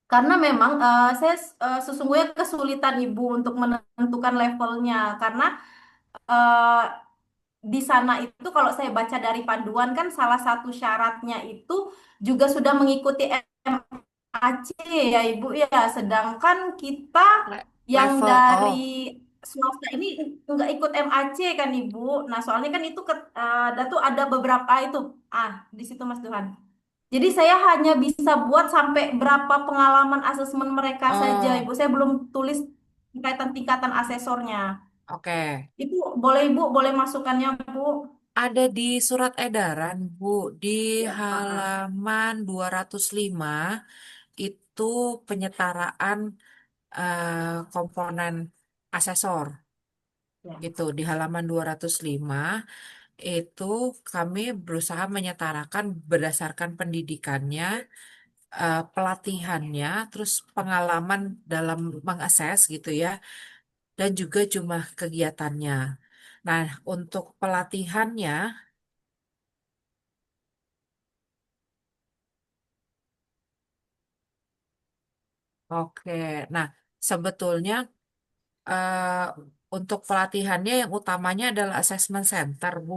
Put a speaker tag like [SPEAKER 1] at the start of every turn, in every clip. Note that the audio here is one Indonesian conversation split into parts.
[SPEAKER 1] Karena memang saya sesungguhnya kesulitan Ibu untuk menentukan levelnya karena eh, di sana itu kalau saya baca dari panduan kan salah satu syaratnya itu juga sudah mengikuti MAC ya Ibu ya. Sedangkan kita yang
[SPEAKER 2] Level,
[SPEAKER 1] dari
[SPEAKER 2] oh,
[SPEAKER 1] swasta ini nggak ikut MAC kan Ibu. Nah soalnya kan itu ada tuh ada beberapa itu. Di situ Mas Duhan. Jadi saya hanya bisa buat sampai berapa pengalaman asesmen mereka saja
[SPEAKER 2] oh,
[SPEAKER 1] Ibu. Saya belum tulis tingkatan tingkatan asesornya.
[SPEAKER 2] oke.
[SPEAKER 1] Itu boleh Ibu, boleh masukannya Bu.
[SPEAKER 2] Ada di surat edaran, Bu, di
[SPEAKER 1] Ya,
[SPEAKER 2] halaman 205 itu penyetaraan komponen asesor.
[SPEAKER 1] ya.
[SPEAKER 2] Gitu, di halaman 205 itu kami berusaha menyetarakan berdasarkan pendidikannya, pelatihannya, terus pengalaman dalam mengakses gitu ya, dan juga jumlah kegiatannya. Nah, untuk pelatihannya, oke. Nah, sebetulnya eh, untuk pelatihannya yang utamanya adalah assessment center, Bu.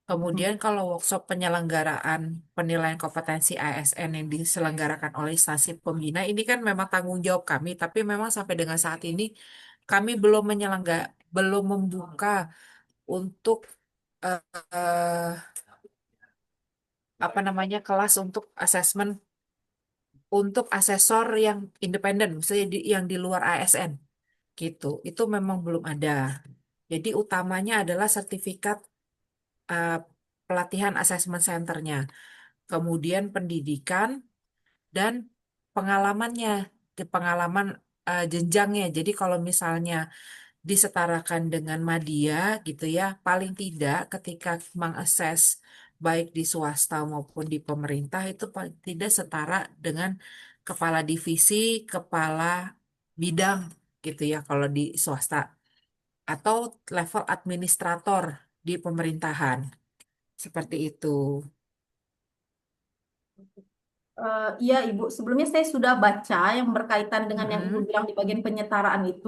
[SPEAKER 2] Kemudian kalau workshop penyelenggaraan penilaian kompetensi ASN yang diselenggarakan oleh instansi pembina ini kan memang tanggung jawab kami, tapi memang sampai dengan saat ini kami belum membuka untuk eh, eh, apa namanya kelas untuk asesmen untuk asesor yang independen, misalnya yang di luar ASN gitu. Itu memang belum ada. Jadi utamanya adalah sertifikat eh, pelatihan asesmen centernya, kemudian pendidikan dan pengalamannya, di pengalaman jenjangnya. Jadi kalau misalnya disetarakan dengan media gitu ya, paling tidak ketika mengakses baik di swasta maupun di pemerintah itu paling tidak setara dengan kepala divisi, kepala bidang gitu ya kalau di swasta atau level administrator di pemerintahan. Seperti itu.
[SPEAKER 1] Iya, Ibu. Sebelumnya saya sudah baca yang berkaitan dengan yang Ibu
[SPEAKER 2] Mm-mm.
[SPEAKER 1] bilang di bagian penyetaraan itu.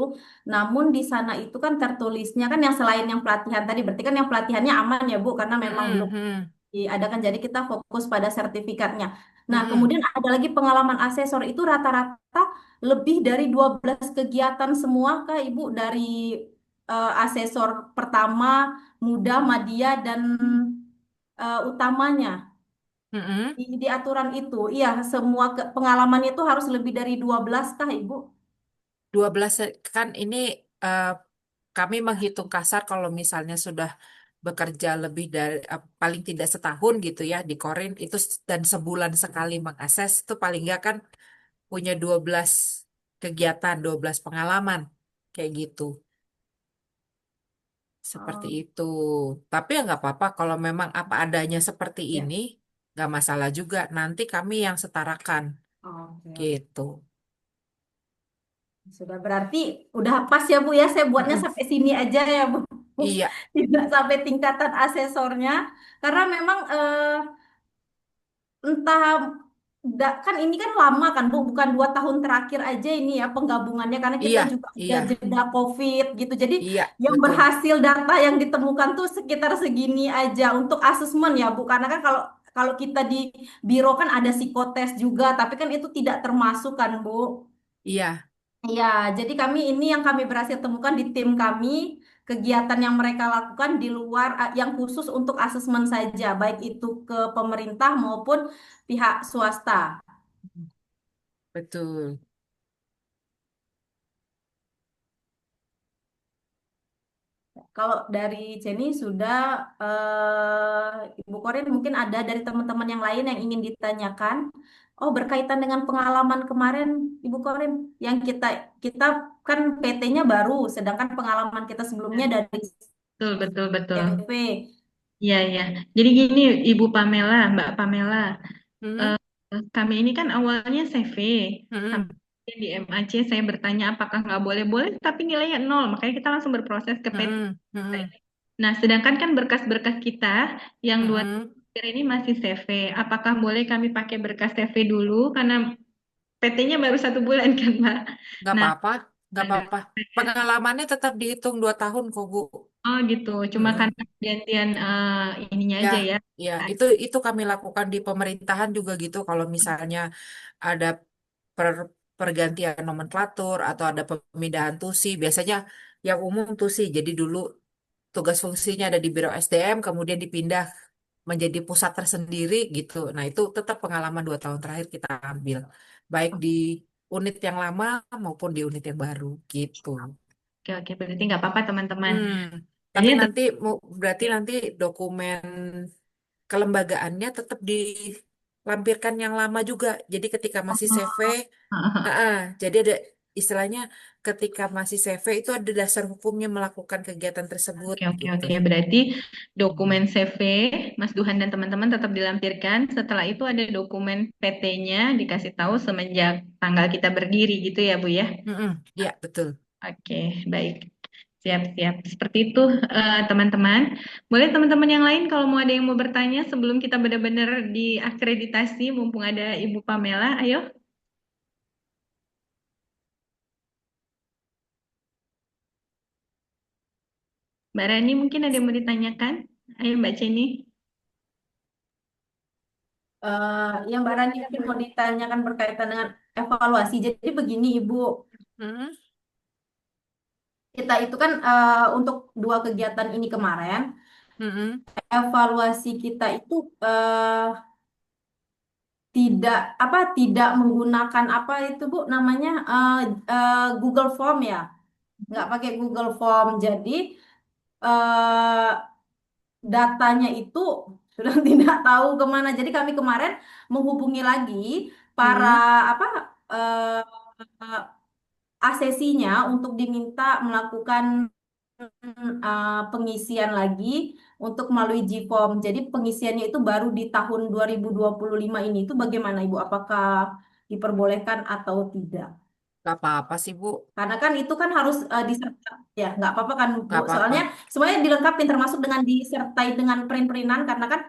[SPEAKER 1] Namun di sana itu kan tertulisnya kan yang selain yang pelatihan tadi, berarti kan yang pelatihannya aman ya, Bu, karena memang belum
[SPEAKER 2] Mm-mm.
[SPEAKER 1] diadakan. Jadi kita fokus pada sertifikatnya. Nah,
[SPEAKER 2] Mm-mm.
[SPEAKER 1] kemudian ada lagi pengalaman asesor itu rata-rata lebih dari 12 kegiatan semua, Kak, Ibu, dari asesor pertama, muda, madya, dan utamanya.
[SPEAKER 2] Mm-mm.
[SPEAKER 1] Di aturan itu, iya, semua pengalamannya itu harus lebih dari 12 kah, Ibu?
[SPEAKER 2] 12 kan ini eh, kami menghitung kasar kalau misalnya sudah bekerja lebih dari paling tidak setahun gitu ya di Korin itu dan sebulan sekali mengakses itu paling nggak kan punya 12 kegiatan, 12 pengalaman kayak gitu. Seperti
[SPEAKER 1] Oh,
[SPEAKER 2] itu. Tapi ya nggak apa-apa kalau memang apa adanya seperti
[SPEAKER 1] ya.
[SPEAKER 2] ini nggak masalah juga. Nanti kami yang setarakan
[SPEAKER 1] Oke, oke.
[SPEAKER 2] gitu.
[SPEAKER 1] Sudah berarti udah pas ya, Bu ya. Saya buatnya
[SPEAKER 2] Mm-mm.
[SPEAKER 1] sampai sini aja ya, Bu.
[SPEAKER 2] Iya,
[SPEAKER 1] Tidak sampai tingkatan asesornya. Karena memang entah kan ini kan lama kan Bu, bukan 2 tahun terakhir aja ini ya penggabungannya karena kita
[SPEAKER 2] iya,
[SPEAKER 1] juga ada
[SPEAKER 2] iya,
[SPEAKER 1] jeda COVID gitu. Jadi
[SPEAKER 2] iya,
[SPEAKER 1] yang
[SPEAKER 2] betul.
[SPEAKER 1] berhasil data yang ditemukan tuh sekitar segini aja untuk asesmen ya Bu. Karena kan kalau kalau kita di biro kan ada psikotes juga, tapi kan itu tidak termasuk kan Bu.
[SPEAKER 2] Iya.
[SPEAKER 1] Iya, jadi kami ini yang kami berhasil temukan di tim kami, kegiatan yang mereka lakukan di luar yang khusus untuk asesmen saja, baik itu ke pemerintah maupun pihak swasta.
[SPEAKER 2] Betul.
[SPEAKER 1] Kalau dari Jenny sudah, Ibu Korin mungkin ada dari teman-teman yang lain yang ingin ditanyakan. Oh, berkaitan dengan pengalaman kemarin, Ibu Korin, yang kita kita kan PT-nya baru, sedangkan pengalaman kita sebelumnya dari
[SPEAKER 3] Betul, betul, betul.
[SPEAKER 1] CV.
[SPEAKER 3] Iya, iya. Jadi gini, Ibu Pamela, Mbak Pamela,
[SPEAKER 2] Hmm,
[SPEAKER 3] eh, kami ini kan awalnya CV,
[SPEAKER 2] hmm,
[SPEAKER 3] sampai di MAC saya bertanya apakah nggak boleh-boleh, tapi nilainya nol, makanya kita langsung berproses ke PT.
[SPEAKER 2] hmm, hmm,
[SPEAKER 3] Nah, sedangkan kan berkas-berkas kita yang
[SPEAKER 2] hmm,
[SPEAKER 3] Kira ini masih CV. Apakah boleh kami pakai berkas CV dulu? Karena PT-nya baru 1 bulan kan, Mbak.
[SPEAKER 2] Nggak
[SPEAKER 3] Nah,
[SPEAKER 2] apa-apa, nggak
[SPEAKER 3] ada.
[SPEAKER 2] apa-apa. Pengalamannya tetap dihitung 2 tahun kok, Bu.
[SPEAKER 3] Oh gitu. Cuma
[SPEAKER 2] Mm-mm.
[SPEAKER 3] karena gantian ininya
[SPEAKER 2] Ya,
[SPEAKER 3] aja ya.
[SPEAKER 2] ya, itu kami lakukan di pemerintahan juga gitu. Kalau misalnya ada per- pergantian nomenklatur atau ada pemindahan tusi, biasanya yang umum tusi. Jadi dulu tugas fungsinya ada di Biro SDM, kemudian dipindah menjadi pusat tersendiri gitu. Nah, itu tetap pengalaman 2 tahun terakhir kita ambil, baik di unit yang lama maupun di unit yang baru gitu.
[SPEAKER 3] Oke, oke. Berarti nggak apa-apa teman-teman.
[SPEAKER 2] Hmm,
[SPEAKER 3] Jadi
[SPEAKER 2] tapi
[SPEAKER 3] ya
[SPEAKER 2] nanti berarti nanti dokumen kelembagaannya tetap dilampirkan yang lama juga. Jadi ketika masih CV, jadi ada istilahnya ketika masih CV itu ada dasar hukumnya melakukan kegiatan tersebut
[SPEAKER 3] oke, oke,
[SPEAKER 2] gitu.
[SPEAKER 3] oke. Berarti dokumen CV Mas Duhan dan teman-teman tetap dilampirkan. Setelah itu ada dokumen PT-nya dikasih tahu semenjak tanggal kita berdiri gitu ya, Bu ya.
[SPEAKER 2] Mm-mm, ya betul.
[SPEAKER 3] Oke, baik. Siap-siap. Seperti itu, teman-teman. Boleh teman-teman yang lain kalau mau ada yang mau bertanya sebelum kita benar-benar diakreditasi, mumpung ada Ibu Pamela, ayo. Mbak Rani mungkin ada yang mau ditanyakan. Ayo Mbak Ceni.
[SPEAKER 1] Yang Mbak Rani mungkin mau ditanyakan berkaitan dengan evaluasi. Jadi begini Ibu,
[SPEAKER 2] Mm-mm,
[SPEAKER 1] kita itu kan untuk 2 kegiatan ini kemarin,
[SPEAKER 2] mm-mm,
[SPEAKER 1] evaluasi kita itu tidak tidak menggunakan apa itu Bu namanya Google Form ya, nggak pakai Google Form. Jadi eh, datanya itu sudah tidak tahu kemana. Jadi kami kemarin menghubungi lagi para
[SPEAKER 2] mm-mm.
[SPEAKER 1] apa asesinya untuk diminta melakukan pengisian lagi untuk melalui Gform. Jadi pengisiannya itu baru di tahun 2025 ini. Itu bagaimana Ibu? Apakah diperbolehkan atau tidak?
[SPEAKER 2] Gak apa-apa sih, Bu.
[SPEAKER 1] Karena kan itu kan harus disertai, ya nggak apa-apa kan Bu.
[SPEAKER 2] Gak apa-apa.
[SPEAKER 1] Soalnya semuanya dilengkapi termasuk dengan disertai dengan print-printan karena kan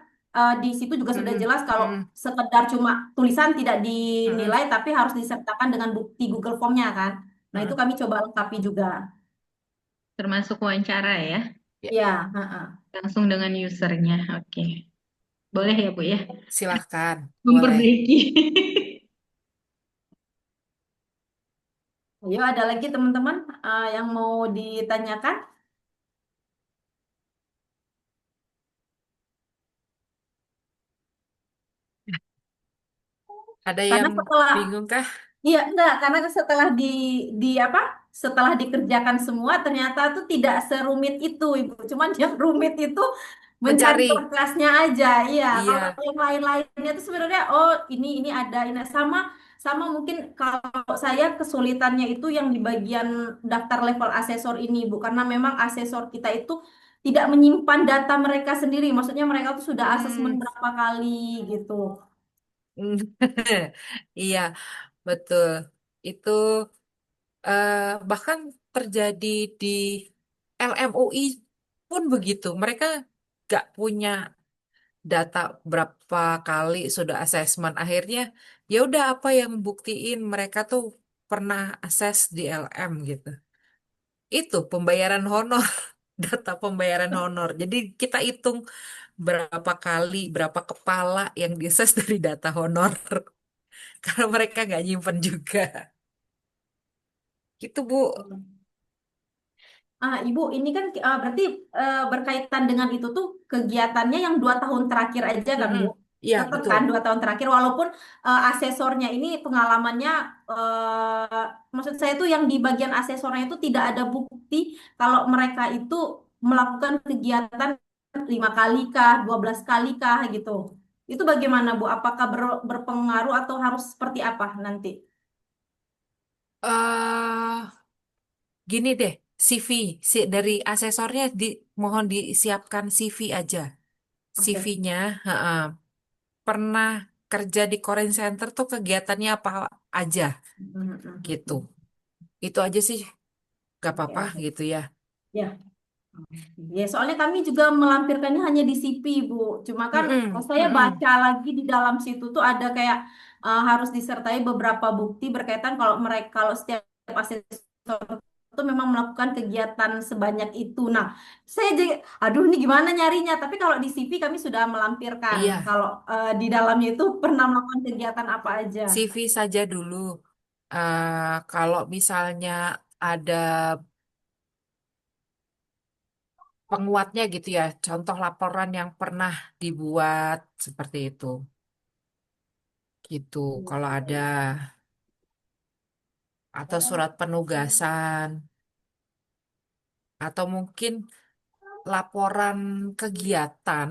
[SPEAKER 1] di situ juga sudah
[SPEAKER 2] Mm-mm,
[SPEAKER 1] jelas kalau
[SPEAKER 2] mm-mm,
[SPEAKER 1] sekedar cuma tulisan tidak
[SPEAKER 2] mm-mm,
[SPEAKER 1] dinilai tapi harus disertakan dengan bukti Google Form-nya kan. Nah itu
[SPEAKER 2] mm-mm.
[SPEAKER 1] kami coba lengkapi juga.
[SPEAKER 3] Termasuk wawancara ya,
[SPEAKER 2] Ya,
[SPEAKER 1] Ya, heeh.
[SPEAKER 3] langsung dengan usernya. Oke, boleh ya Bu ya,
[SPEAKER 2] silahkan. Boleh.
[SPEAKER 3] memperbaiki.
[SPEAKER 1] Ayo ada lagi teman-teman yang mau ditanyakan?
[SPEAKER 2] Ada
[SPEAKER 1] Karena
[SPEAKER 2] yang
[SPEAKER 1] setelah
[SPEAKER 2] bingung kah?
[SPEAKER 1] Iya, enggak, karena setelah di apa? Setelah dikerjakan semua ternyata tuh tidak serumit itu, Ibu. Cuman yang rumit itu mencari
[SPEAKER 2] Mencari.
[SPEAKER 1] berkasnya aja. Iya, kalau
[SPEAKER 2] Iya.
[SPEAKER 1] yang lain-lainnya itu sebenarnya oh ini ada ini sama sama mungkin kalau saya kesulitannya itu yang di bagian daftar level asesor ini, Bu. Karena memang asesor kita itu tidak menyimpan data mereka sendiri. Maksudnya mereka tuh sudah asesmen
[SPEAKER 2] Hmm.
[SPEAKER 1] berapa kali gitu.
[SPEAKER 2] Iya, betul. Itu eh, bahkan terjadi di LMUI pun begitu. Mereka gak punya data berapa kali sudah asesmen. Akhirnya ya udah apa yang buktiin mereka tuh pernah akses di LM gitu. Itu pembayaran honor, data pembayaran honor. Jadi kita hitung berapa kali, berapa kepala yang diakses dari data honor. Karena mereka nggak nyimpen juga. Gitu, Bu.
[SPEAKER 1] Ibu, ini kan berarti berkaitan dengan itu tuh kegiatannya yang 2 tahun terakhir aja kan,
[SPEAKER 2] Mm-mm.
[SPEAKER 1] Bu?
[SPEAKER 2] Iya,
[SPEAKER 1] Tetap
[SPEAKER 2] betul.
[SPEAKER 1] kan 2 tahun terakhir, walaupun asesornya ini pengalamannya, maksud saya tuh yang di bagian asesornya itu tidak ada bukti kalau mereka itu melakukan kegiatan 5 kali kah, 12 kali kah gitu. Itu bagaimana, Bu? Apakah berpengaruh atau harus seperti apa nanti?
[SPEAKER 2] eh Gini deh, CV dari asesornya mohon disiapkan CV aja.
[SPEAKER 1] Oke.
[SPEAKER 2] CV-nya, pernah kerja di Korean Center tuh kegiatannya apa aja
[SPEAKER 1] Mhm,
[SPEAKER 2] gitu.
[SPEAKER 1] mhm.
[SPEAKER 2] Itu aja sih, gak
[SPEAKER 1] Oke,
[SPEAKER 2] apa-apa
[SPEAKER 1] oke.
[SPEAKER 2] gitu ya.
[SPEAKER 1] Ya. Ya, soalnya kami juga melampirkannya hanya di CV, Bu. Cuma kan
[SPEAKER 2] Mm-mm,
[SPEAKER 1] saya
[SPEAKER 2] mm-mm.
[SPEAKER 1] baca lagi di dalam situ tuh ada kayak harus disertai beberapa bukti berkaitan kalau mereka kalau setiap asesor itu memang melakukan kegiatan sebanyak itu. Nah, saya jadi, aduh ini gimana nyarinya? Tapi kalau di CV kami sudah melampirkan
[SPEAKER 2] Iya,
[SPEAKER 1] kalau di dalamnya itu pernah melakukan kegiatan apa aja.
[SPEAKER 2] CV saja dulu. Kalau misalnya ada penguatnya gitu ya, contoh laporan yang pernah dibuat seperti itu. Gitu, kalau ada atau surat penugasan atau mungkin laporan kegiatan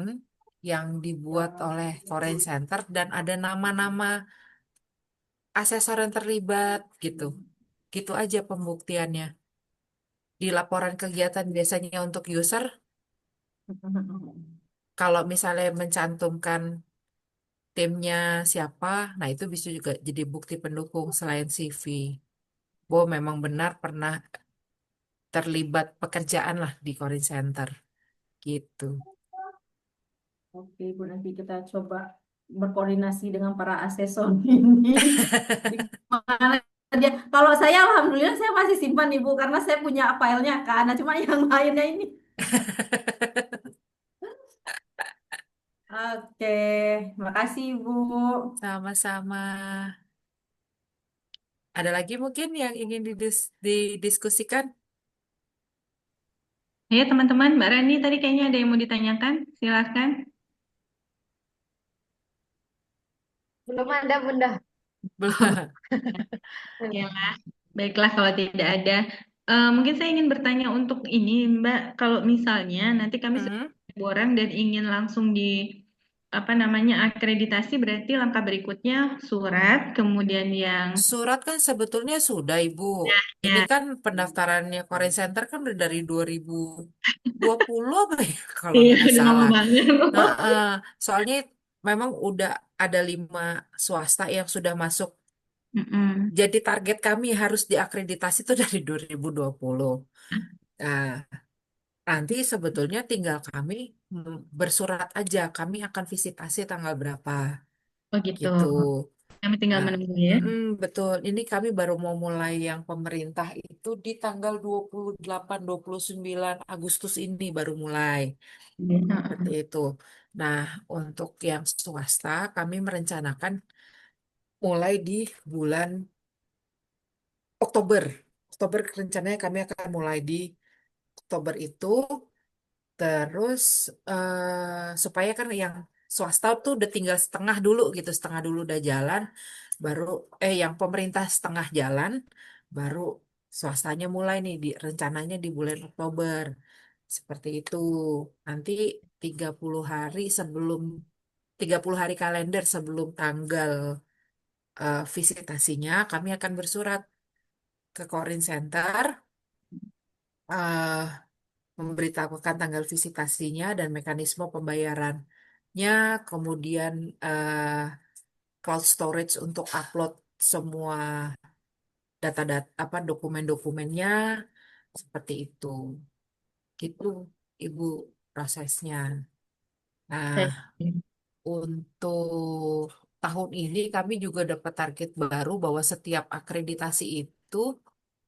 [SPEAKER 2] yang dibuat oleh Foreign Center dan ada nama-nama asesor yang terlibat gitu. Gitu aja pembuktiannya. Di laporan kegiatan biasanya untuk user, kalau misalnya mencantumkan timnya siapa, nah itu bisa juga jadi bukti pendukung selain CV. Bahwa memang benar pernah terlibat pekerjaan lah di Foreign Center gitu.
[SPEAKER 1] Oke, Bu, nanti kita coba berkoordinasi dengan para asesor ini. Di mana dia? Kalau saya, alhamdulillah saya masih simpan Ibu, karena saya punya filenya kan. Nah, cuma yang lainnya ini. Oke, makasih Ibu.
[SPEAKER 2] Sama-sama. Ada lagi mungkin yang ingin didiskusikan?
[SPEAKER 3] Ya, teman-teman, Mbak Rani tadi kayaknya ada yang mau ditanyakan. Silakan.
[SPEAKER 4] Belum ada, Bunda.
[SPEAKER 2] Belum.
[SPEAKER 3] Ya, baiklah kalau tidak ada. Mungkin saya ingin bertanya untuk ini, Mbak. Kalau misalnya nanti kami sudah
[SPEAKER 2] Hmm.
[SPEAKER 3] 2 orang dan ingin langsung di apa namanya akreditasi, berarti langkah berikutnya surat, kemudian yang
[SPEAKER 2] Surat kan sebetulnya sudah, Ibu. Ini
[SPEAKER 3] ya,
[SPEAKER 2] kan pendaftarannya Korea Center kan udah dari 2020 apa ya, kalau
[SPEAKER 3] iya,
[SPEAKER 2] nggak
[SPEAKER 3] udah lama
[SPEAKER 2] salah.
[SPEAKER 3] banget.
[SPEAKER 2] Heeh. Soalnya memang udah ada 5 swasta yang sudah masuk.
[SPEAKER 3] Mm-mm.
[SPEAKER 2] Jadi target kami harus diakreditasi itu dari 2020. Nah, nanti sebetulnya tinggal kami bersurat aja. Kami akan visitasi tanggal berapa
[SPEAKER 3] Oh gitu.
[SPEAKER 2] gitu.
[SPEAKER 3] Kami tinggal
[SPEAKER 2] Nah,
[SPEAKER 3] menunggu ya.
[SPEAKER 2] betul. Ini kami baru mau mulai yang pemerintah itu di tanggal 28, 29 Agustus ini baru mulai.
[SPEAKER 3] Iya,
[SPEAKER 2] Seperti
[SPEAKER 3] heeh.
[SPEAKER 2] itu. Nah, untuk yang swasta kami merencanakan mulai di bulan Oktober. Oktober rencananya kami akan mulai di Oktober itu. Terus supaya kan yang swasta tuh udah tinggal setengah dulu gitu, setengah dulu udah jalan, baru yang pemerintah setengah jalan, baru swastanya mulai nih di rencananya di bulan Oktober. Seperti itu. Nanti 30 hari sebelum 30 hari kalender sebelum tanggal visitasinya kami akan bersurat ke Korin Center eh, memberitahukan tanggal visitasinya dan mekanisme pembayarannya, kemudian cloud storage untuk upload semua data-data apa dokumen-dokumennya seperti itu. Gitu, Ibu prosesnya.
[SPEAKER 3] Baik.
[SPEAKER 2] Nah, untuk tahun ini kami juga dapat target baru bahwa setiap akreditasi itu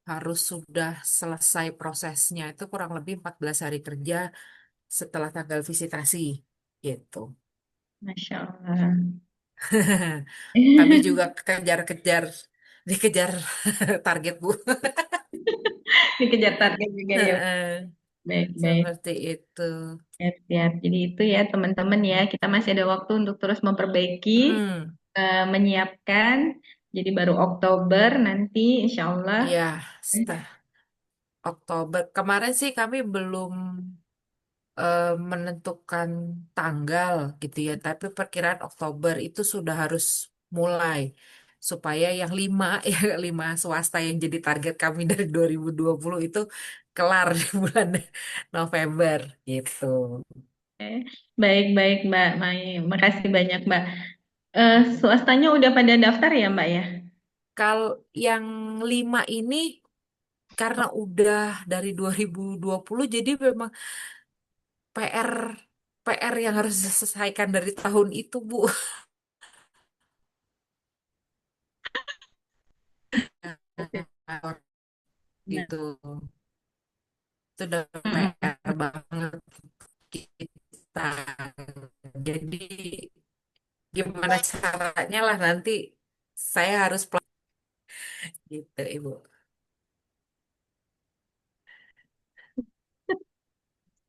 [SPEAKER 2] harus sudah selesai prosesnya itu kurang lebih 14 hari kerja setelah tanggal visitasi gitu.
[SPEAKER 3] Masya Allah.
[SPEAKER 2] Kami juga kejar-kejar, dikejar target Bu.
[SPEAKER 3] Dikejar target juga ya. Baik-baik.
[SPEAKER 2] Seperti itu.
[SPEAKER 3] Siap-siap. Jadi itu ya teman-teman ya, kita masih ada waktu untuk terus memperbaiki,
[SPEAKER 2] Hmm,
[SPEAKER 3] menyiapkan. Jadi baru Oktober nanti insya Allah.
[SPEAKER 2] ya, Oktober. Kemarin sih kami belum menentukan tanggal gitu ya, tapi perkiraan Oktober itu sudah harus mulai supaya yang 5 ya 5 swasta yang jadi target kami dari 2020 itu kelar di bulan November gitu.
[SPEAKER 3] Baik-baik Mbak Mai. Makasih banyak Mbak. Swastanya udah pada daftar ya Mbak ya?
[SPEAKER 2] Kalau yang 5 ini karena udah dari 2020 jadi memang PR PR yang harus diselesaikan dari tahun itu, Bu.
[SPEAKER 3] Nah,
[SPEAKER 2] Gitu. Itu udah
[SPEAKER 3] mm-mm.
[SPEAKER 2] PR banget kita. Jadi gimana caranya lah nanti saya harus gitu, Ibu.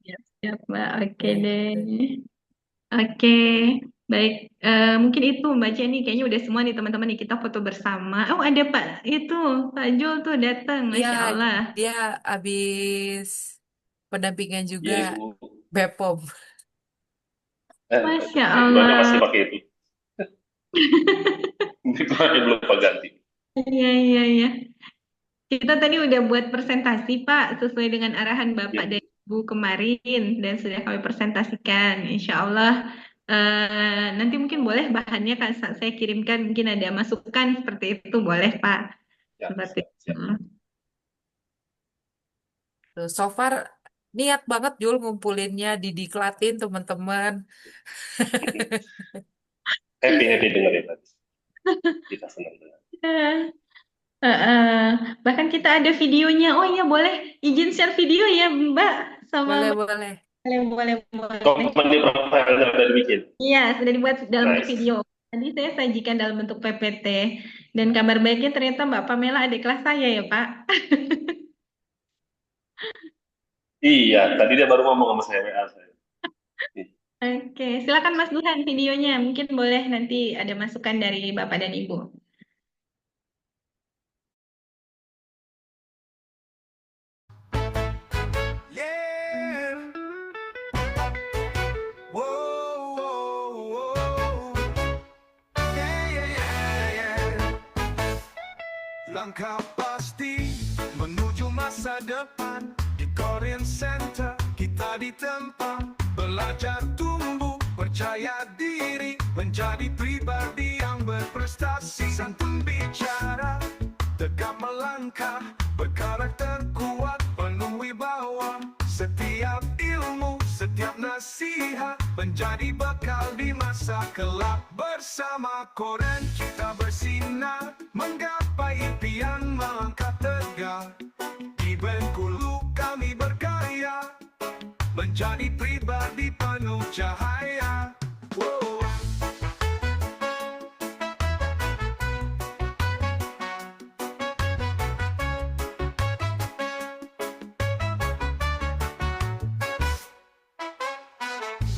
[SPEAKER 3] Siap, siap, Mbak. Oke deh.
[SPEAKER 2] Gitu.
[SPEAKER 3] Oke, baik. Mungkin itu Mbak Jenny. Kayaknya udah semua nih teman-teman nih kita foto bersama. Oh ada Pak itu Pak Jul tuh datang,
[SPEAKER 2] Iya,
[SPEAKER 3] Masya Allah.
[SPEAKER 2] dia habis pendampingan juga
[SPEAKER 5] Iya Ibu.
[SPEAKER 2] Bepom.
[SPEAKER 3] Masya
[SPEAKER 5] Backgroundnya masih
[SPEAKER 3] Allah.
[SPEAKER 5] pakai itu. Backgroundnya belum Pak ganti.
[SPEAKER 3] Iya iya iya. Kita tadi udah buat presentasi Pak sesuai dengan arahan Bapak
[SPEAKER 5] Iya.
[SPEAKER 3] dan Ibu kemarin dan sudah kami presentasikan. Insya Allah nanti mungkin boleh bahannya kan saya kirimkan mungkin ada masukan seperti itu boleh Pak.
[SPEAKER 5] Ya,
[SPEAKER 3] Seperti
[SPEAKER 5] siap,
[SPEAKER 3] itu.
[SPEAKER 5] siap.
[SPEAKER 2] Tuh, so far niat banget Jul ngumpulinnya di Diklatin teman-teman.
[SPEAKER 5] Happy dengerin tadi. Kita senang dengar.
[SPEAKER 3] Ya. Bahkan kita ada videonya. Oh iya boleh izin share video ya Mbak sama
[SPEAKER 2] Boleh,
[SPEAKER 3] Mbak.
[SPEAKER 2] boleh.
[SPEAKER 3] Boleh boleh boleh.
[SPEAKER 5] Company profile-nya udah dibikin.
[SPEAKER 3] Iya sudah dibuat dalam bentuk
[SPEAKER 5] Nice.
[SPEAKER 3] video. Tadi saya sajikan dalam bentuk PPT. Dan kabar baiknya ternyata Mbak Pamela adik kelas saya ya Pak.
[SPEAKER 5] Iya, tadi dia baru ngomong sama saya, WA saya.
[SPEAKER 3] Oke, silakan Mas Duhan videonya. Mungkin boleh nanti ada masukan dari Bapak dan Ibu.
[SPEAKER 6] Yeah. Whoa, whoa, whoa. Yeah, yeah, yeah, yeah. Langkah pasti menuju masa depan. Di Korean Center kita ditempa. Belajar tumbuh, percaya diri. Menjadi pribadi yang berprestasi. Santun bicara, tegap melangkah. Berkarakter kuat, penuh wibawa. Setiap ilmu, setiap nasihat menjadi bekal di masa kelak. Bersama Koren kita bersinar, menggapai impian melangkah tegak. Di Bengkulu kami berkarya, menjadi pribadi penuh cahaya. Wow.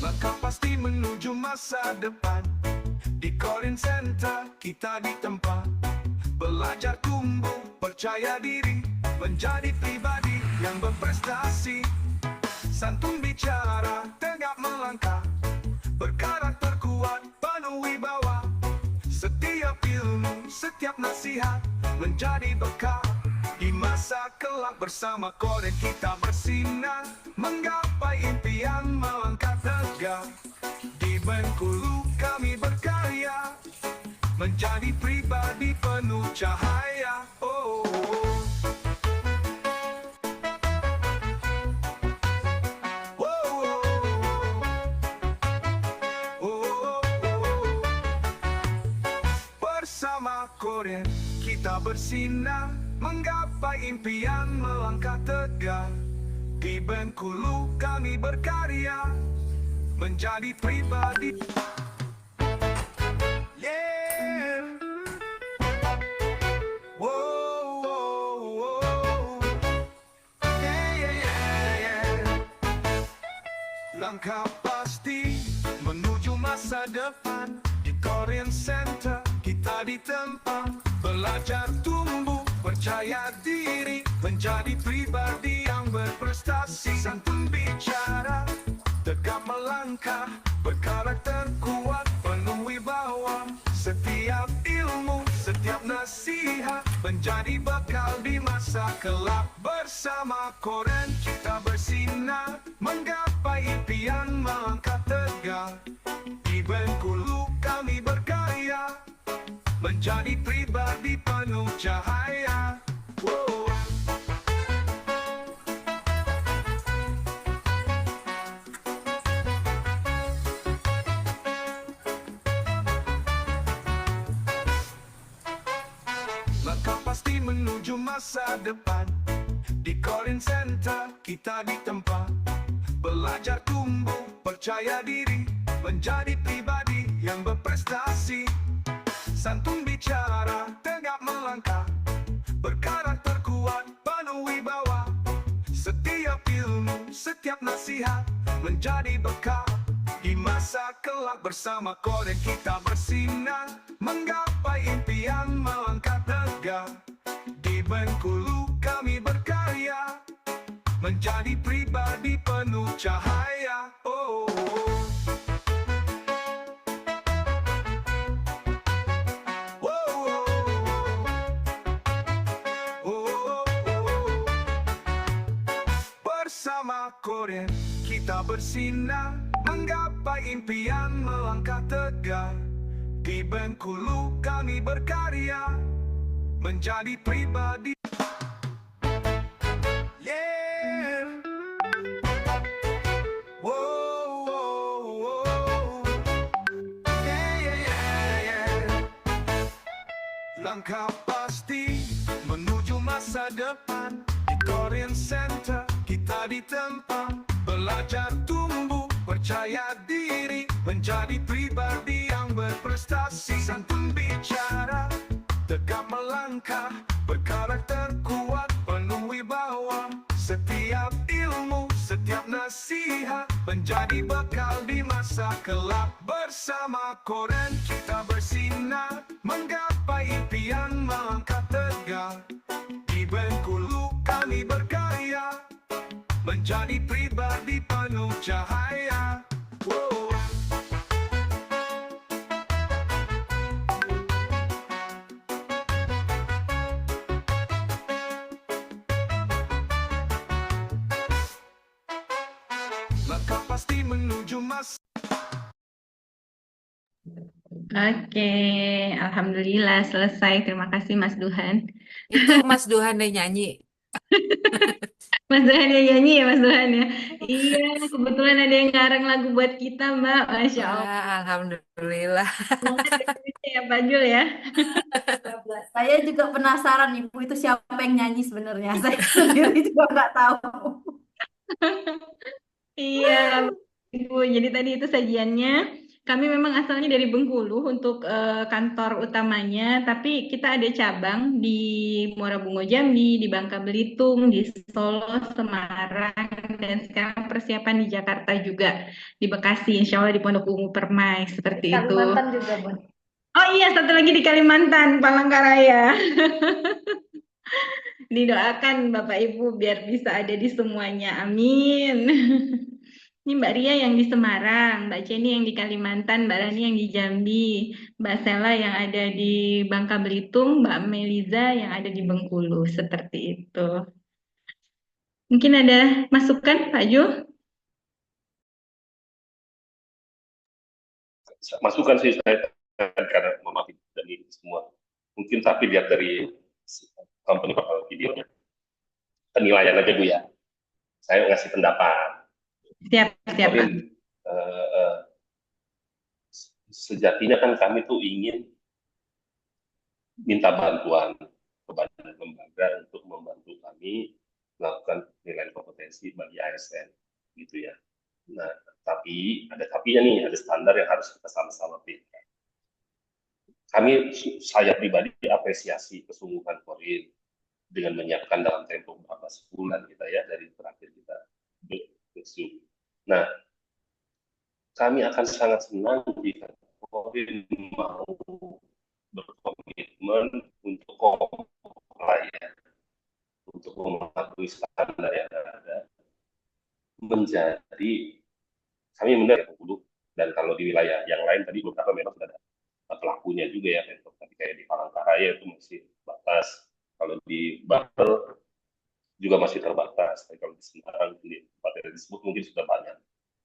[SPEAKER 6] Langkah pasti menuju masa depan. Di Korean Center kita ditempa. Belajar tumbuh, percaya diri. Menjadi pribadi yang berprestasi. Santun bicara, tegap melangkah. Berkarakter kuat, penuh wibawa. Setiap ilmu, setiap nasihat menjadi bekal. Di masa kelak bersama Koren kita bersinar, menggapai impian melangkah tegak. Di Bengkulu kami berkarya, menjadi pribadi penuh cahaya. Oh, oh. Bersama Korean kita bersinar, menggapai impian melangkah tegak. Di Bengkulu kami berkarya, menjadi pribadi. Yeah. Wow, wow, wow. Yeah, yeah, yeah, yeah. Langkah pasti menuju masa depan. Di Korean Center kita ditempa. Belajar tumbuh, percaya diri. Menjadi pribadi yang berprestasi. Santun bicara, tegap melangkah. Berkarakter kuat, penuh wibawa. Setiap ilmu, setiap nasihat menjadi bekal di masa kelak. Bersama Koren kita bersinar, menggapai impian melangkah tegak. Di Bengkulu kami berkarya, menjadi pribadi penuh cahaya. Wow. masa depan. Di Korean Center kita ditempa, belajar tumbuh, percaya diri, menjadi pribadi yang berprestasi. Santun bicara, tegak melangkah, berkarakter kuat, penuh wibawa. Setiap ilmu, setiap nasihat menjadi bekal. Di masa kelak bersama Korean kita bersinar, menggapai impian melangkah tegak. Di Bengkulu kami berkarya, menjadi pribadi penuh cahaya. Oh, oh, oh. Bersama Korean kita bersinar, menggapai impian melangkah tegak. Di Bengkulu kami berkarya, menjadi pribadi. Yeah. Wow, wow, wow. Yeah, yeah, yeah, yeah. Langkah pasti menuju masa depan. Di Korean Center kita ditempa, belajar tumbuh, percaya diri, menjadi pribadi yang berprestasi. Santun bicara, tegak melangkah, berkarakter kuat, penuh wibawa. Setiap ilmu, setiap nasihat menjadi bekal di masa kelak. Bersama Korean kita bersinar, menggapai impian melangkah tegak. Di Bengkulu kami berkarya, menjadi pribadi penuh cahaya. Wow. Langkah pasti menuju masa.
[SPEAKER 3] Oke, alhamdulillah selesai. Terima kasih Mas Duhan.
[SPEAKER 2] Itu Mas Duhan yang nyanyi.
[SPEAKER 3] Mas Duhan yang nyanyi ya Mas Duhan ya. Iya, kebetulan ada yang ngarang lagu buat kita Mbak. Masya Allah.
[SPEAKER 2] Wah, alhamdulillah.
[SPEAKER 3] Semangat Indonesia ya Pak Jul ya.
[SPEAKER 1] Saya juga penasaran Ibu itu siapa yang nyanyi sebenarnya. Saya sendiri juga nggak tahu.
[SPEAKER 3] Iya, Ibu. Jadi tadi itu sajiannya. Kami memang asalnya dari Bengkulu untuk kantor utamanya, tapi kita ada cabang di Muara Bungo Jambi, di Bangka Belitung, di Solo, Semarang, dan sekarang persiapan di Jakarta juga, di Bekasi, insya Allah di Pondok Ungu Permai, seperti itu.
[SPEAKER 4] Kalimantan juga, Bun.
[SPEAKER 3] Oh iya, satu lagi di Kalimantan, Palangkaraya. Didoakan Bapak Ibu biar bisa ada di semuanya. Amin. Ini Mbak Ria yang di Semarang, Mbak Ceni yang di Kalimantan, Mbak Rani yang di Jambi, Mbak Sela yang ada di Bangka Belitung, Mbak Meliza yang ada di Bengkulu. Seperti itu. Mungkin ada masukan, Pak Jul?
[SPEAKER 5] Masukan sih saya karena maaf dari semua. Mungkin tapi lihat dari company videonya. Penilaian aja Bu ya. Saya ngasih pendapat.
[SPEAKER 3] Siap, siap, Pak.
[SPEAKER 5] Sejatinya kan kami tuh ingin minta bantuan kepada lembaga untuk membantu kami melakukan penilaian kompetensi bagi ASN, gitu ya. Nah, tapi ada tapinya nih, ada standar yang harus kita sama-sama pilih. Saya pribadi apresiasi kesungguhan Korin dengan menyiapkan dalam tempo berapa sebulan kita ya dari terakhir kita Zoom. Nah, kami akan sangat senang jika Korin mau berkomitmen untuk comply ya, untuk mematuhi standar yang ada, menjadi kami benar dulu. Dan kalau di wilayah yang lain tadi beberapa memang sudah ada pelakunya juga ya, tapi kayak di Palangkaraya itu masih batas, kalau di Banten juga masih terbatas, tapi kalau di Semarang di tempat yang disebut mungkin sudah banyak.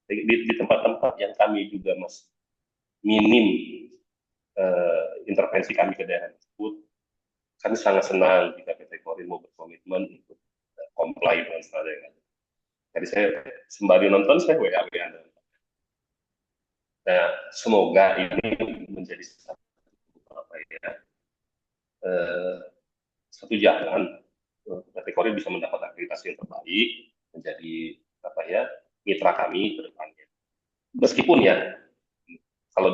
[SPEAKER 5] Di tempat-tempat yang kami juga masih minim intervensi kami ke daerah tersebut, kami sangat senang jika PT Korin mau berkomitmen untuk comply dengan standar yang ada. Jadi saya sembari nonton saya WA Anda. Nah, semoga ini menjadi satu jalan kategori bisa mendapat akreditasi yang terbaik, menjadi apa ya, mitra kami ke depannya. Meskipun ya, kalau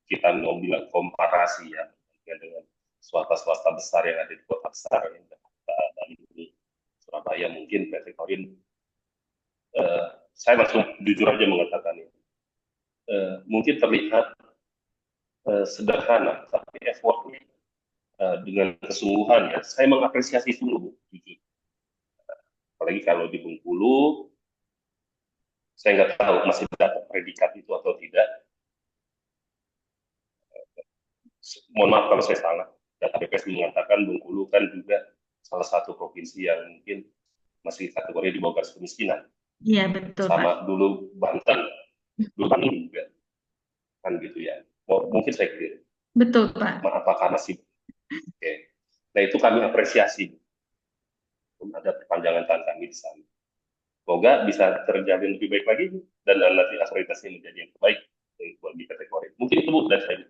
[SPEAKER 5] kita mau bilang komparasi ya dengan swasta-swasta besar yang ada di kota besar, yang Jakarta, Bandung, Surabaya, mungkin kategori saya langsung jujur aja mengatakan ini, mungkin terlihat sederhana, tapi effortnya dengan kesungguhan ya, saya mengapresiasi sungguh, jujur. Apalagi kalau di Bengkulu, saya nggak tahu masih dapat predikat itu atau tidak. Mohon maaf kalau saya salah. Data BPS mengatakan Bengkulu kan juga salah satu provinsi yang mungkin masih kategori di bawah garis kemiskinan.
[SPEAKER 3] Iya, betul, Pak.
[SPEAKER 5] Sama dulu Banten juga kan gitu ya. Mungkin saya kira.
[SPEAKER 3] Betul, Pak.
[SPEAKER 5] Apakah masih oke. Nah itu kami apresiasi. Ada perpanjangan tangan kami di sana. Semoga bisa terjalin lebih baik lagi dan nanti akreditasi menjadi yang terbaik di kategori. Mungkin itu Bu dari saya.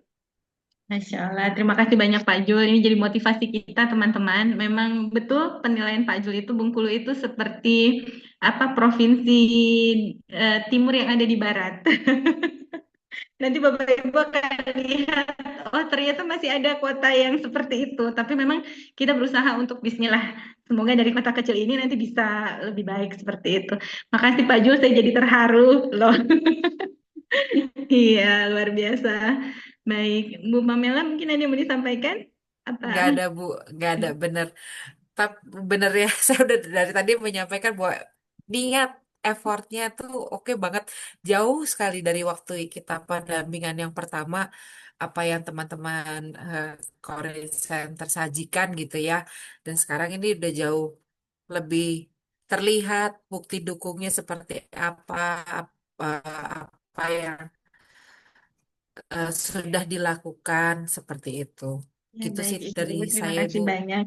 [SPEAKER 3] Masya Allah, terima kasih banyak Pak Jul. Ini jadi motivasi kita teman-teman. Memang betul penilaian Pak Jul itu Bengkulu itu seperti apa provinsi timur yang ada di barat. Nanti Bapak Ibu akan lihat, oh ternyata masih ada kota yang seperti itu. Tapi memang kita berusaha untuk bismillah. Semoga dari kota kecil ini nanti bisa lebih baik seperti itu. Makasih Pak Jul, saya jadi terharu loh. Iya, luar biasa. Baik, Bu Pamela mungkin ada yang mau disampaikan? Apa?
[SPEAKER 2] Nggak ada Bu, nggak ada bener. Tapi bener ya, saya udah dari tadi menyampaikan bahwa niat effortnya tuh oke banget. Jauh sekali dari waktu kita pendampingan yang pertama, apa yang teman-teman Korea Center sajikan gitu ya. Dan sekarang ini udah jauh lebih terlihat bukti dukungnya seperti apa, apa, apa yang sudah dilakukan seperti itu.
[SPEAKER 3] Ya,
[SPEAKER 2] Gitu
[SPEAKER 3] baik
[SPEAKER 2] sih
[SPEAKER 3] Ibu,
[SPEAKER 2] dari
[SPEAKER 3] terima
[SPEAKER 2] saya,
[SPEAKER 3] kasih
[SPEAKER 2] Bu.
[SPEAKER 3] banyak.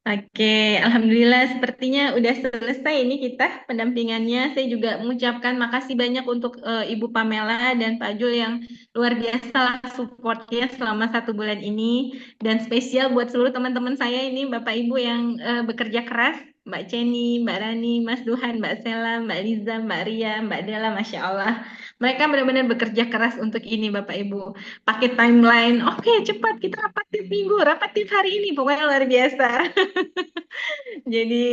[SPEAKER 3] Oke, Alhamdulillah sepertinya udah selesai ini kita pendampingannya. Saya juga mengucapkan makasih banyak untuk Ibu Pamela dan Pak Jul yang luar biasa lah supportnya selama 1 bulan ini. Dan spesial buat seluruh teman-teman saya ini, Bapak Ibu yang bekerja keras. Mbak Ceni, Mbak Rani, Mas Duhan, Mbak Sela, Mbak Liza, Mbak Ria, Mbak Dela, Masya Allah. Mereka benar-benar bekerja keras untuk ini Bapak Ibu. Pakai timeline, oke cepat kita rapat tiap minggu, rapat tiap hari ini. Pokoknya luar biasa. Jadi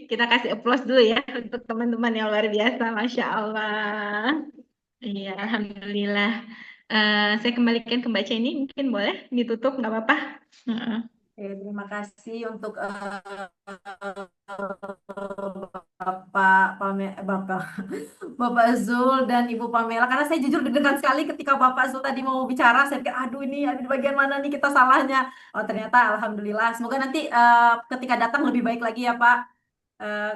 [SPEAKER 3] kita kasih applause dulu ya untuk teman-teman yang luar biasa, Masya Allah. Iya, Alhamdulillah. Saya kembalikan ke Mbak Ceni, mungkin boleh ditutup, nggak apa-apa. Heeh.
[SPEAKER 1] Oke, terima kasih untuk Bapak Bapak Zul dan Ibu Pamela, karena saya jujur deg-degan sekali ketika Bapak Zul tadi mau bicara. Saya pikir aduh ini ada di bagian mana nih kita salahnya. Oh ternyata alhamdulillah. Semoga nanti ketika datang lebih baik lagi ya Pak. Eh,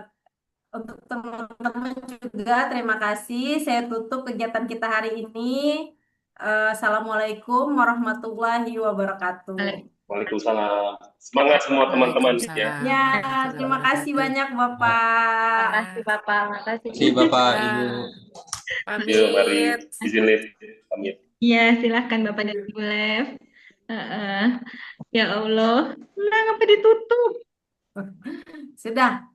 [SPEAKER 1] untuk teman-teman juga terima kasih. Saya tutup kegiatan kita hari ini. Assalamualaikum warahmatullahi wabarakatuh.
[SPEAKER 5] Waalaikumsalam. Semangat semua teman-teman ya.
[SPEAKER 2] Waalaikumsalam
[SPEAKER 1] Ya,
[SPEAKER 2] warahmatullahi
[SPEAKER 1] terima kasih
[SPEAKER 2] wabarakatuh.
[SPEAKER 1] banyak
[SPEAKER 3] Terima
[SPEAKER 1] Bapak.
[SPEAKER 3] kasih Bapak, makasih.
[SPEAKER 4] Terima kasih Bapak,
[SPEAKER 2] Ya,
[SPEAKER 4] Ibu.
[SPEAKER 5] Yuk, mari
[SPEAKER 2] pamit.
[SPEAKER 5] izin live. Pamit.
[SPEAKER 3] Iya, silahkan Bapak dan Ibu Lev. Heeh. Ya Allah, nah ngapa ditutup?
[SPEAKER 1] Sudah.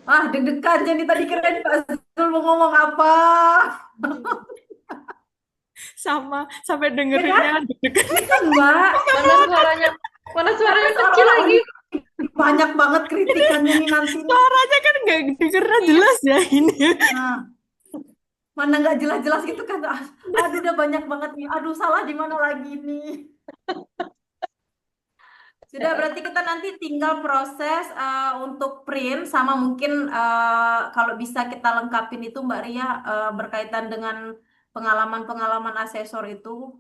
[SPEAKER 1] Ah, deg-degan jadi tadi kirain Pak Zul mau ngomong apa.
[SPEAKER 2] Sama, sampai
[SPEAKER 1] Ya kan?
[SPEAKER 2] dengerinnya deg-degan.
[SPEAKER 1] Ini kan Mbak.
[SPEAKER 3] Mana suaranya kecil
[SPEAKER 1] Seolah-olah
[SPEAKER 3] lagi?
[SPEAKER 1] banyak banget kritikannya nih nanti.
[SPEAKER 2] Suaranya kan nggak dengernya jelas ya ini.
[SPEAKER 1] Nah, mana nggak jelas-jelas gitu kan. Aduh, udah banyak banget nih. Aduh, salah di mana lagi nih. Sudah, berarti kita nanti tinggal proses untuk print sama mungkin kalau bisa kita lengkapin itu Mbak Ria berkaitan dengan pengalaman-pengalaman asesor itu.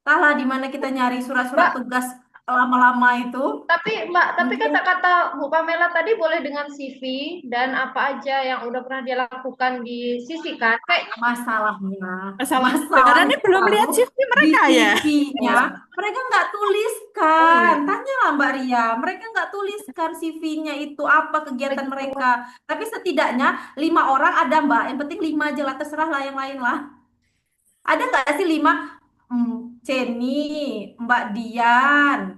[SPEAKER 1] Entahlah di mana kita nyari surat-surat
[SPEAKER 4] Mbak,
[SPEAKER 1] tugas lama-lama itu.
[SPEAKER 4] tapi
[SPEAKER 1] Mungkin
[SPEAKER 4] kata-kata Bu Pamela tadi boleh dengan CV dan apa aja yang udah pernah dia lakukan disisihkan. Kayak
[SPEAKER 1] masalahnya
[SPEAKER 2] Karena ini belum lihat
[SPEAKER 1] itu
[SPEAKER 2] CV
[SPEAKER 1] di
[SPEAKER 2] mereka ya.
[SPEAKER 1] CV-nya mereka nggak
[SPEAKER 4] oh
[SPEAKER 1] tuliskan.
[SPEAKER 4] iya.
[SPEAKER 1] Tanyalah Mbak Ria, mereka nggak tuliskan CV-nya itu apa kegiatan mereka. Tapi setidaknya 5 orang ada Mbak. Yang penting 5 aja lah, terserah lah yang lain lah. Ada nggak sih 5? Ceni, Mbak Dian,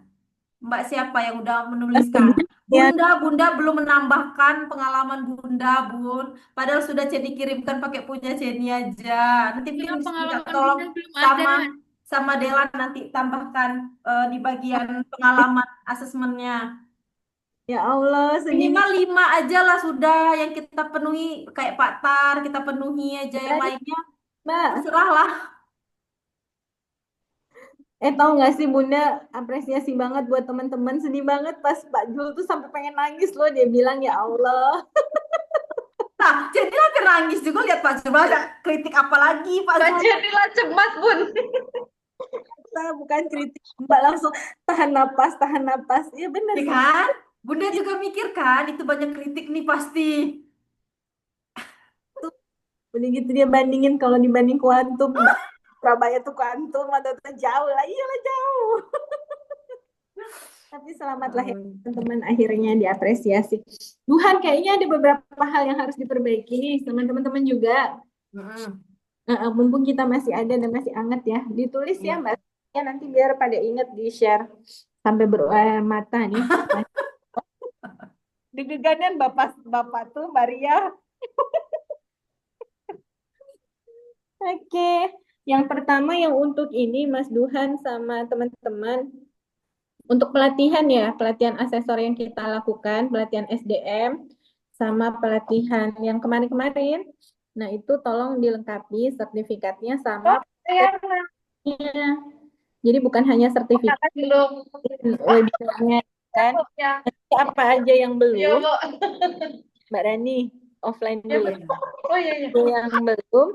[SPEAKER 1] Mbak siapa yang udah menuliskan?
[SPEAKER 7] Ya,
[SPEAKER 1] Bunda belum menambahkan pengalaman Bunda, Bun. Padahal sudah Ceni kirimkan pakai punya Ceni aja. Nanti
[SPEAKER 2] Ya,
[SPEAKER 1] mungkin minta
[SPEAKER 2] pengalaman
[SPEAKER 1] tolong
[SPEAKER 2] Bunda belum ada.
[SPEAKER 1] sama sama Dela nanti tambahkan di bagian pengalaman asesmennya.
[SPEAKER 7] ya Allah, sedihnya
[SPEAKER 1] Minimal 5 aja lah sudah yang kita penuhi kayak Pak Tar, kita penuhi aja yang
[SPEAKER 7] tadi,
[SPEAKER 1] lainnya
[SPEAKER 7] Mbak.
[SPEAKER 1] terserah lah.
[SPEAKER 7] Tahu nggak sih Bunda, apresiasi banget buat teman-teman. Sedih banget pas Pak Jul tuh sampai pengen nangis loh. Dia bilang, ya Allah.
[SPEAKER 1] Nah, jadi hampir nangis juga lihat Pak Zul. Ada kritik apa lagi Pak
[SPEAKER 4] Mbak
[SPEAKER 1] Zul?
[SPEAKER 4] Jadilah cemas, Bun.
[SPEAKER 7] Kita bukan kritik. Mbak langsung tahan napas, tahan napas. Iya benar
[SPEAKER 1] Ya
[SPEAKER 7] sih.
[SPEAKER 1] kan? Bunda juga mikir kan, itu banyak kritik nih pasti.
[SPEAKER 7] Tuh, udah gitu dia bandingin kalau dibanding kuantum. Mbak, Surabaya tuh kuantum atau jauh lah. Iyalah jauh. Tapi selamatlah ya teman-teman, akhirnya diapresiasi. Tuhan, kayaknya ada beberapa hal yang harus diperbaiki nih sama teman-teman juga.
[SPEAKER 1] Mm-mm.
[SPEAKER 7] Mumpung kita masih ada dan masih anget ya, ditulis ya
[SPEAKER 1] Iya.
[SPEAKER 7] Mbak. Ya nanti biar pada inget di-share sampai bermata nih. Deg-deganan Bapak tuh Maria. Oke, yang pertama yang untuk ini Mas Duhan sama teman-teman, untuk pelatihan ya, pelatihan asesor yang kita lakukan, pelatihan SDM, sama pelatihan yang kemarin-kemarin. Nah itu tolong dilengkapi sertifikatnya sama
[SPEAKER 4] Saya
[SPEAKER 7] prakteknya. Jadi bukan hanya sertifikat
[SPEAKER 4] kan belum.
[SPEAKER 7] webinarnya kan.
[SPEAKER 4] Ya,
[SPEAKER 7] Nanti apa aja yang
[SPEAKER 4] ya,
[SPEAKER 7] belum,
[SPEAKER 4] Bu.
[SPEAKER 7] Mbak Rani, offline
[SPEAKER 4] Ya,
[SPEAKER 7] dulu.
[SPEAKER 4] betul. Oh iya, iya.
[SPEAKER 7] Yang belum,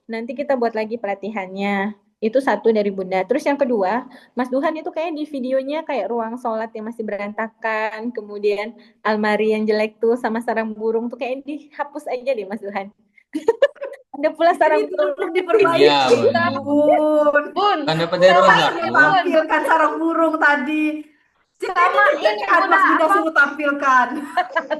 [SPEAKER 7] nanti kita buat lagi pelatihannya. Itu satu dari Bunda. Terus yang kedua, Mas Duhan itu kayak di videonya kayak ruang sholat yang masih berantakan, kemudian almari yang jelek tuh sama sarang burung tuh kayak dihapus aja deh Mas Duhan. Ada pula
[SPEAKER 1] Jadi
[SPEAKER 7] sarang
[SPEAKER 1] itu
[SPEAKER 7] burung.
[SPEAKER 1] belum
[SPEAKER 8] Iya,
[SPEAKER 1] diperbaiki,
[SPEAKER 8] Bun.
[SPEAKER 1] Bun.
[SPEAKER 4] Bun,
[SPEAKER 8] Kan dapat dari
[SPEAKER 1] Coba
[SPEAKER 8] Rozak,
[SPEAKER 1] ini
[SPEAKER 8] Bun.
[SPEAKER 1] tampilkan sarang burung tadi. Jadi
[SPEAKER 4] sama
[SPEAKER 1] juga
[SPEAKER 4] ini
[SPEAKER 1] kan
[SPEAKER 4] Bunda,
[SPEAKER 1] Mas Bunda
[SPEAKER 4] apa
[SPEAKER 1] suruh tampilkan.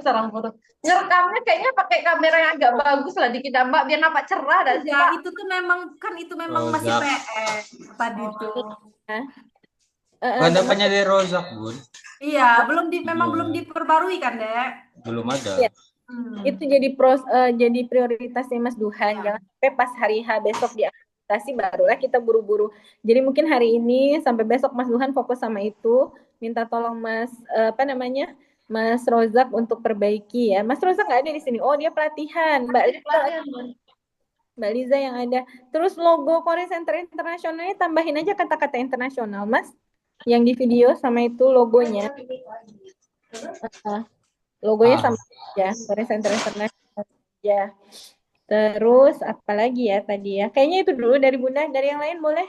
[SPEAKER 4] sarang burung. Ngerekamnya kayaknya pakai kamera yang agak bagus lah dikit Mbak, biar nampak cerah dah sih,
[SPEAKER 1] Ya,
[SPEAKER 4] Pak.
[SPEAKER 1] itu tuh memang kan itu memang masih
[SPEAKER 8] Rozak.
[SPEAKER 1] PR tadi tuh.
[SPEAKER 7] Hah?
[SPEAKER 8] Kan dapatnya dari Rozak, Bun.
[SPEAKER 1] Iya, memang
[SPEAKER 8] Iya.
[SPEAKER 1] belum diperbarui kan, Dek?
[SPEAKER 8] Belum ada.
[SPEAKER 7] Iya.
[SPEAKER 1] Hmm.
[SPEAKER 7] Itu jadi prioritasnya Mas Duhan.
[SPEAKER 1] Ya.
[SPEAKER 7] Jangan sampai pas hari H besok diakreditasi barulah kita buru-buru. Jadi mungkin hari ini sampai besok Mas Duhan fokus sama itu. Minta tolong Mas Mas Rozak untuk perbaiki ya. Mas Rozak nggak ada di sini. Oh dia pelatihan. Mbak Liza yang ada. Terus logo Korea Center Internasionalnya tambahin aja kata-kata internasional Mas. Yang di video sama itu logonya. Logonya sama aja, Korea Center International aja. Terus apa lagi ya tadi ya? Kayaknya itu dulu dari Bunda, dari yang lain boleh?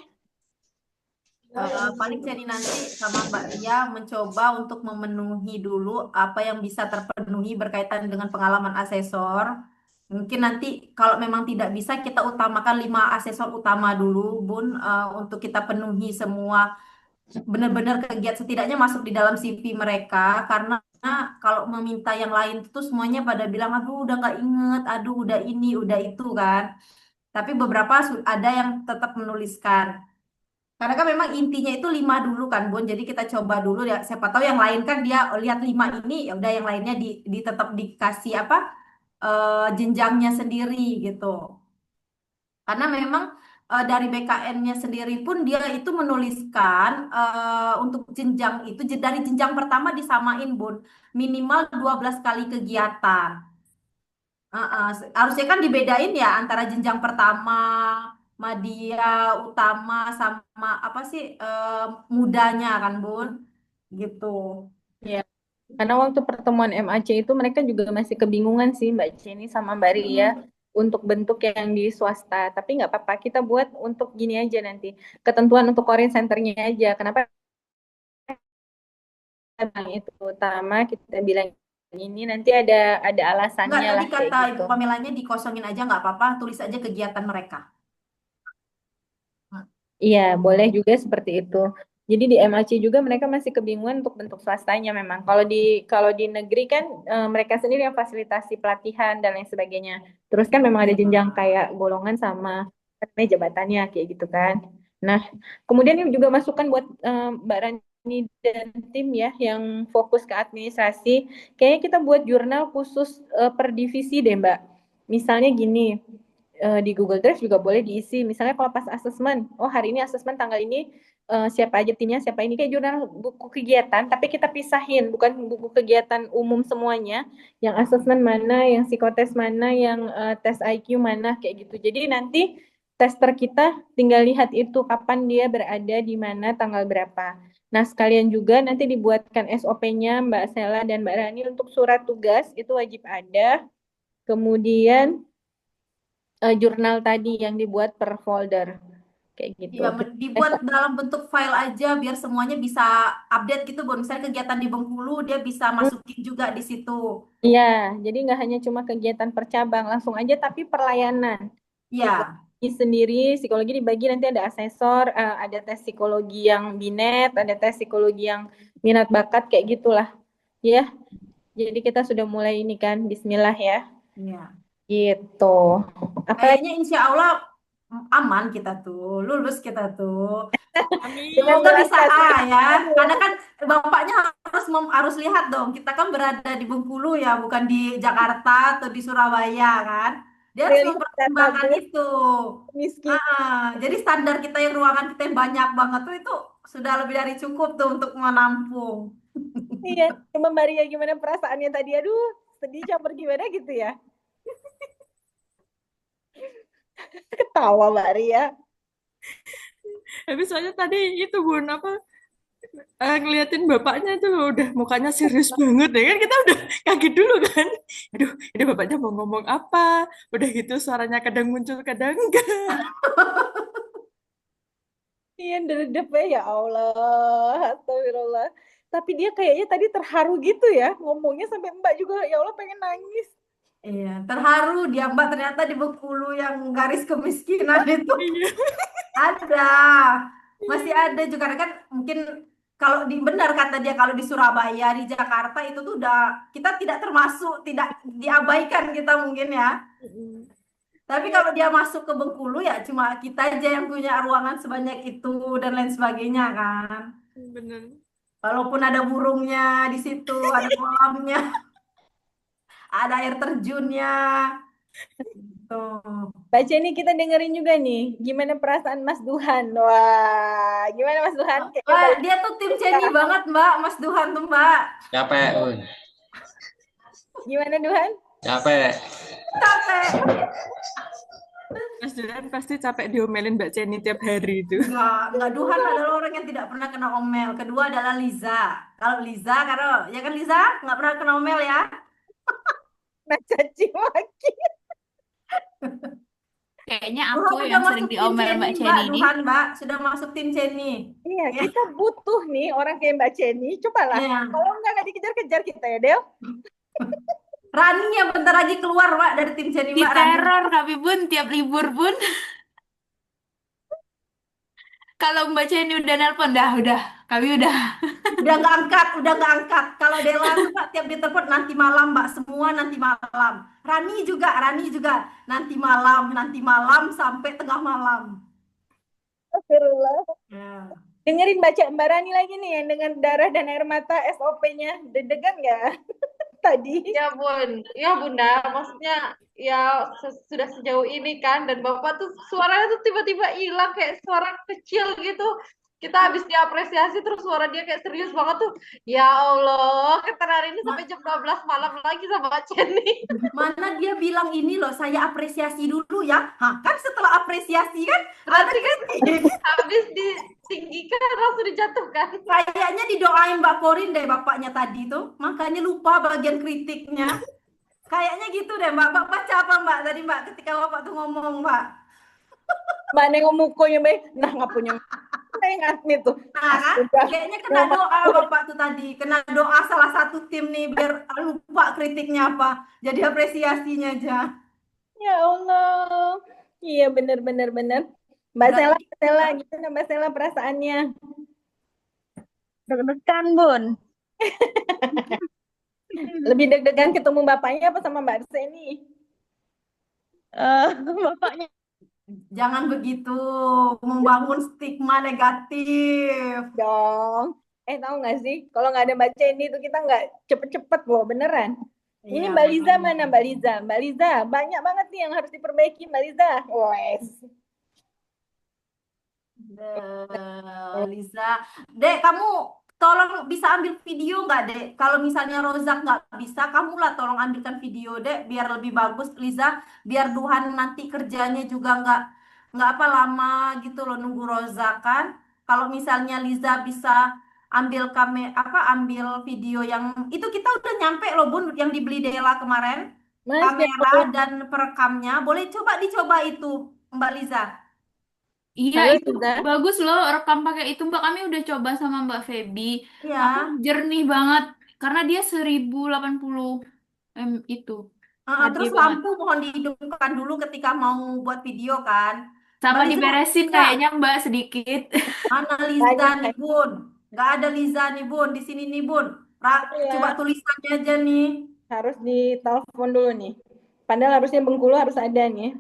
[SPEAKER 1] Paling jadi nanti sama Mbak Ria mencoba untuk memenuhi dulu apa yang bisa terpenuhi berkaitan dengan pengalaman asesor. Mungkin nanti kalau memang tidak bisa kita utamakan 5 asesor utama dulu, Bun, untuk kita penuhi semua benar-benar kegiatan setidaknya masuk di dalam CV mereka karena kalau meminta yang lain itu semuanya pada bilang aduh udah nggak inget, aduh udah ini, udah itu kan. Tapi beberapa ada yang tetap menuliskan. Karena kan memang intinya itu 5 dulu kan, Bun. Jadi kita coba dulu ya. Siapa tahu yang lain kan dia lihat 5 ini, ya udah yang lainnya tetap dikasih apa jenjangnya sendiri gitu. Karena memang dari BKN-nya sendiri pun dia itu menuliskan untuk jenjang itu dari jenjang pertama disamain, Bun. Minimal 12 kali kegiatan. Harusnya kan dibedain ya antara jenjang pertama, Madya, utama sama apa sih mudanya kan, Bun? Gitu.
[SPEAKER 7] Ya. Karena waktu pertemuan MAC itu mereka juga masih kebingungan sih Mbak Jenny sama Mbak Ria untuk bentuk yang di swasta. Tapi nggak apa-apa, kita buat untuk gini aja nanti. Ketentuan untuk Korean Centernya aja. Kenapa kita bilang itu utama, kita bilang ini nanti ada
[SPEAKER 1] Enggak,
[SPEAKER 7] alasannya
[SPEAKER 1] tadi
[SPEAKER 7] lah kayak
[SPEAKER 1] kata
[SPEAKER 7] gitu.
[SPEAKER 1] Ibu Pamelanya dikosongin aja nggak apa-apa, tulis aja kegiatan mereka.
[SPEAKER 7] Iya, boleh juga seperti itu. Jadi di MAC juga mereka masih kebingungan untuk bentuk swastanya memang. Kalau di negeri kan mereka sendiri yang fasilitasi pelatihan dan lain sebagainya. Terus kan memang ada jenjang kayak golongan sama jabatannya kayak gitu kan. Nah, kemudian ini juga masukan buat Mbak Rani dan tim ya yang fokus ke administrasi, kayaknya kita buat jurnal khusus per divisi deh Mbak. Misalnya gini, di Google Drive juga boleh diisi. Misalnya kalau pas asesmen, oh hari ini asesmen tanggal ini siapa aja timnya, siapa ini kayak jurnal buku kegiatan, tapi kita pisahin, bukan buku kegiatan umum semuanya. Yang asesmen mana, yang psikotes mana, yang tes IQ mana, kayak gitu. Jadi nanti tester kita tinggal lihat itu kapan dia berada di mana, tanggal berapa. Nah, sekalian juga nanti dibuatkan SOP-nya Mbak Sela dan Mbak Rani untuk surat tugas, itu wajib ada. Kemudian jurnal tadi yang dibuat per folder. Kayak gitu.
[SPEAKER 1] Iya, dibuat dalam bentuk file aja biar semuanya bisa update gitu, Bun. Misalnya kegiatan di Bengkulu, dia bisa masukin juga di situ.
[SPEAKER 7] Iya, jadi nggak hanya cuma kegiatan per cabang, langsung aja tapi perlayanan.
[SPEAKER 1] Iya,
[SPEAKER 7] Psikologi sendiri, psikologi dibagi nanti ada asesor, ada tes psikologi yang binet, ada tes psikologi yang minat bakat, kayak gitulah. Ya, jadi kita sudah mulai ini kan, bismillah ya.
[SPEAKER 1] iya.
[SPEAKER 7] Gitu. Apalagi
[SPEAKER 1] Kayaknya insya Allah aman kita tuh, lulus kita tuh.
[SPEAKER 7] dengan
[SPEAKER 1] Semoga bisa
[SPEAKER 7] belas
[SPEAKER 1] A
[SPEAKER 7] kasihan.
[SPEAKER 1] ya. Karena kan bapaknya harus lihat dong. Kita kan berada di Bengkulu ya, bukan di Jakarta atau di Surabaya kan. Dia harus
[SPEAKER 7] Lihat data
[SPEAKER 1] mempertimbangkan
[SPEAKER 7] gue
[SPEAKER 1] itu.
[SPEAKER 7] miskin.
[SPEAKER 1] Jadi standar kita yang ruangan kita yang banyak banget tuh itu sudah lebih dari cukup tuh untuk menampung.
[SPEAKER 7] Iya, coba Maria gimana perasaannya tadi? Aduh, sedih campur gimana gitu ya? Ketawa Maria.
[SPEAKER 9] Habis soalnya tadi itu Bun apa ngeliatin bapaknya itu udah mukanya serius banget ya kan kita udah kaget dulu kan. Aduh, ini bapaknya mau ngomong apa? Udah gitu suaranya kadang muncul kadang enggak.
[SPEAKER 7] Iya, dedep ya Allah. Astagfirullah. Tapi dia kayaknya tadi terharu gitu ya. Ngomongnya sampai Mbak juga, ya Allah pengen nangis.
[SPEAKER 1] Iya, terharu dia Mbak ternyata di Bengkulu yang garis kemiskinan itu
[SPEAKER 9] Iya.
[SPEAKER 1] ada. Masih ada juga kan mungkin kalau benar kata dia kalau di Surabaya, di Jakarta itu tuh udah kita tidak termasuk, tidak diabaikan kita mungkin ya. Tapi kalau dia masuk ke Bengkulu ya cuma kita aja yang punya ruangan sebanyak itu dan lain sebagainya kan.
[SPEAKER 9] Bener.
[SPEAKER 1] Walaupun ada burungnya di situ, ada kolamnya, ada air terjunnya. Tuh.
[SPEAKER 7] Baca ini kita dengerin juga nih. Gimana perasaan Mas Duhan? Wah, gimana Mas Duhan? Kayaknya
[SPEAKER 1] Wah,
[SPEAKER 7] balik.
[SPEAKER 1] dia tuh tim Ceni banget, Mbak. Mas Duhan tuh, Mbak.
[SPEAKER 8] Capek, Bun.
[SPEAKER 7] Gimana Duhan?
[SPEAKER 8] Capek.
[SPEAKER 1] Capek.
[SPEAKER 9] Mas Duran pasti capek diomelin Mbak Ceni tiap hari itu.
[SPEAKER 1] Enggak. Duhan adalah orang yang tidak pernah kena omel. Kedua adalah Liza. Kalau Liza, karena ya kan Liza nggak pernah kena omel ya.
[SPEAKER 7] Nah, caci maki.
[SPEAKER 10] Kayaknya
[SPEAKER 1] Duhan
[SPEAKER 10] aku
[SPEAKER 1] udah
[SPEAKER 10] yang sering
[SPEAKER 1] masuk tim
[SPEAKER 10] diomel
[SPEAKER 1] Ceni,
[SPEAKER 10] Mbak
[SPEAKER 1] Mbak.
[SPEAKER 10] Ceni ini.
[SPEAKER 1] Duhan, Mbak. Sudah masuk tim Ceni.
[SPEAKER 7] Iya,
[SPEAKER 1] Ya.
[SPEAKER 7] kita butuh nih orang kayak Mbak Ceni. Cobalah.
[SPEAKER 1] Iya.
[SPEAKER 7] Kalau nggak dikejar-kejar kita ya, Del.
[SPEAKER 1] Rani yang bentar lagi keluar, Mbak, dari tim Ceni, Mbak. Rani.
[SPEAKER 10] Diteror kami Bun tiap libur Bun. Kalau Mbak Ceni udah nelpon udah kami udah.
[SPEAKER 1] Udah nggak angkat. Kalau Dela tuh Mbak tiap ditelepon nanti malam, Mbak. Semua nanti malam. Rani juga nanti malam sampai tengah malam.
[SPEAKER 7] Astagfirullah.
[SPEAKER 1] Ya.
[SPEAKER 7] Dengerin baca Mbak Rani lagi nih yang dengan darah dan air mata SOP-nya. Deg-degan nggak tadi?
[SPEAKER 4] Ya Bun, ya Bunda, maksudnya ya sudah sejauh ini kan, dan Bapak tuh suaranya tuh tiba-tiba hilang kayak suara kecil gitu. Kita habis diapresiasi terus suara dia kayak serius banget tuh. Ya Allah, kita hari ini sampai jam 12 malam lagi sama Mbak Jenny.
[SPEAKER 1] Mana dia bilang ini loh, saya apresiasi dulu ya. Hah, kan setelah apresiasi kan ada
[SPEAKER 4] Berarti kan
[SPEAKER 1] kritik.
[SPEAKER 4] habis ditinggikan langsung dijatuhkan.
[SPEAKER 1] Kayaknya didoain Mbak Korin deh bapaknya tadi tuh. Makanya lupa bagian kritiknya. Kayaknya gitu deh Mbak. Mbak baca apa Mbak tadi Mbak ketika Bapak tuh ngomong Mbak.
[SPEAKER 7] Mbak nengok mukanya Mbak. Nah, nggak punya. Saya ingat nih tuh.
[SPEAKER 1] Nah kan,
[SPEAKER 7] Udah.
[SPEAKER 1] kayaknya kena doa Bapak tuh tadi. Kena doa salah satu tim nih biar lupa kritiknya apa. Jadi apresiasinya aja.
[SPEAKER 7] Ya Allah. Iya benar-benar benar. Mbak Sela, gimana Mbak Sela perasaannya?
[SPEAKER 11] Deg-degan, Bun.
[SPEAKER 7] Lebih deg-degan ketemu bapaknya apa sama Mbak Seni?
[SPEAKER 11] Bapaknya.
[SPEAKER 1] Jangan begitu, membangun stigma negatif.
[SPEAKER 7] Dong. Tahu nggak sih? Kalau nggak ada Mbak Ceni itu kita nggak cepet-cepet loh, beneran. Ini
[SPEAKER 1] Iya,
[SPEAKER 7] Mbak Liza
[SPEAKER 1] memang.
[SPEAKER 7] mana Mbak Liza? Mbak Liza, banyak banget nih yang harus diperbaiki Mbak Liza. Wes.
[SPEAKER 1] Liza, Dek, kamu tolong bisa ambil video nggak, Dek? Kalau misalnya Rozak nggak bisa, kamulah tolong ambilkan video, Dek, biar lebih bagus, Liza. Biar Duhan nanti kerjanya juga nggak apa lama gitu loh nunggu Rozak kan. Kalau misalnya Liza bisa ambil video yang itu kita udah nyampe loh Bun, yang dibeli Dela kemarin,
[SPEAKER 7] Mas,
[SPEAKER 1] kamera dan perekamnya. Boleh dicoba itu, Mbak Liza.
[SPEAKER 10] Iya,
[SPEAKER 7] halo
[SPEAKER 10] itu
[SPEAKER 7] Liza.
[SPEAKER 10] bagus loh rekam pakai itu Mbak. Kami udah coba sama Mbak Feby.
[SPEAKER 1] Iya.
[SPEAKER 10] Apa jernih banget karena dia 1080 itu.
[SPEAKER 1] Terus
[SPEAKER 10] HD banget.
[SPEAKER 1] lampu mohon dihidupkan dulu ketika mau buat video kan. Mbak
[SPEAKER 10] Sama
[SPEAKER 1] Liza,
[SPEAKER 10] diberesin
[SPEAKER 1] Liza,
[SPEAKER 10] kayaknya Mbak sedikit.
[SPEAKER 1] mana Liza nih Bun? Nggak ada Liza nih Bun, di sini nih Bun. Coba
[SPEAKER 7] Ya,
[SPEAKER 1] tulisannya aja nih.
[SPEAKER 7] harus ditelepon dulu nih. Padahal harusnya Bengkulu harus ada nih.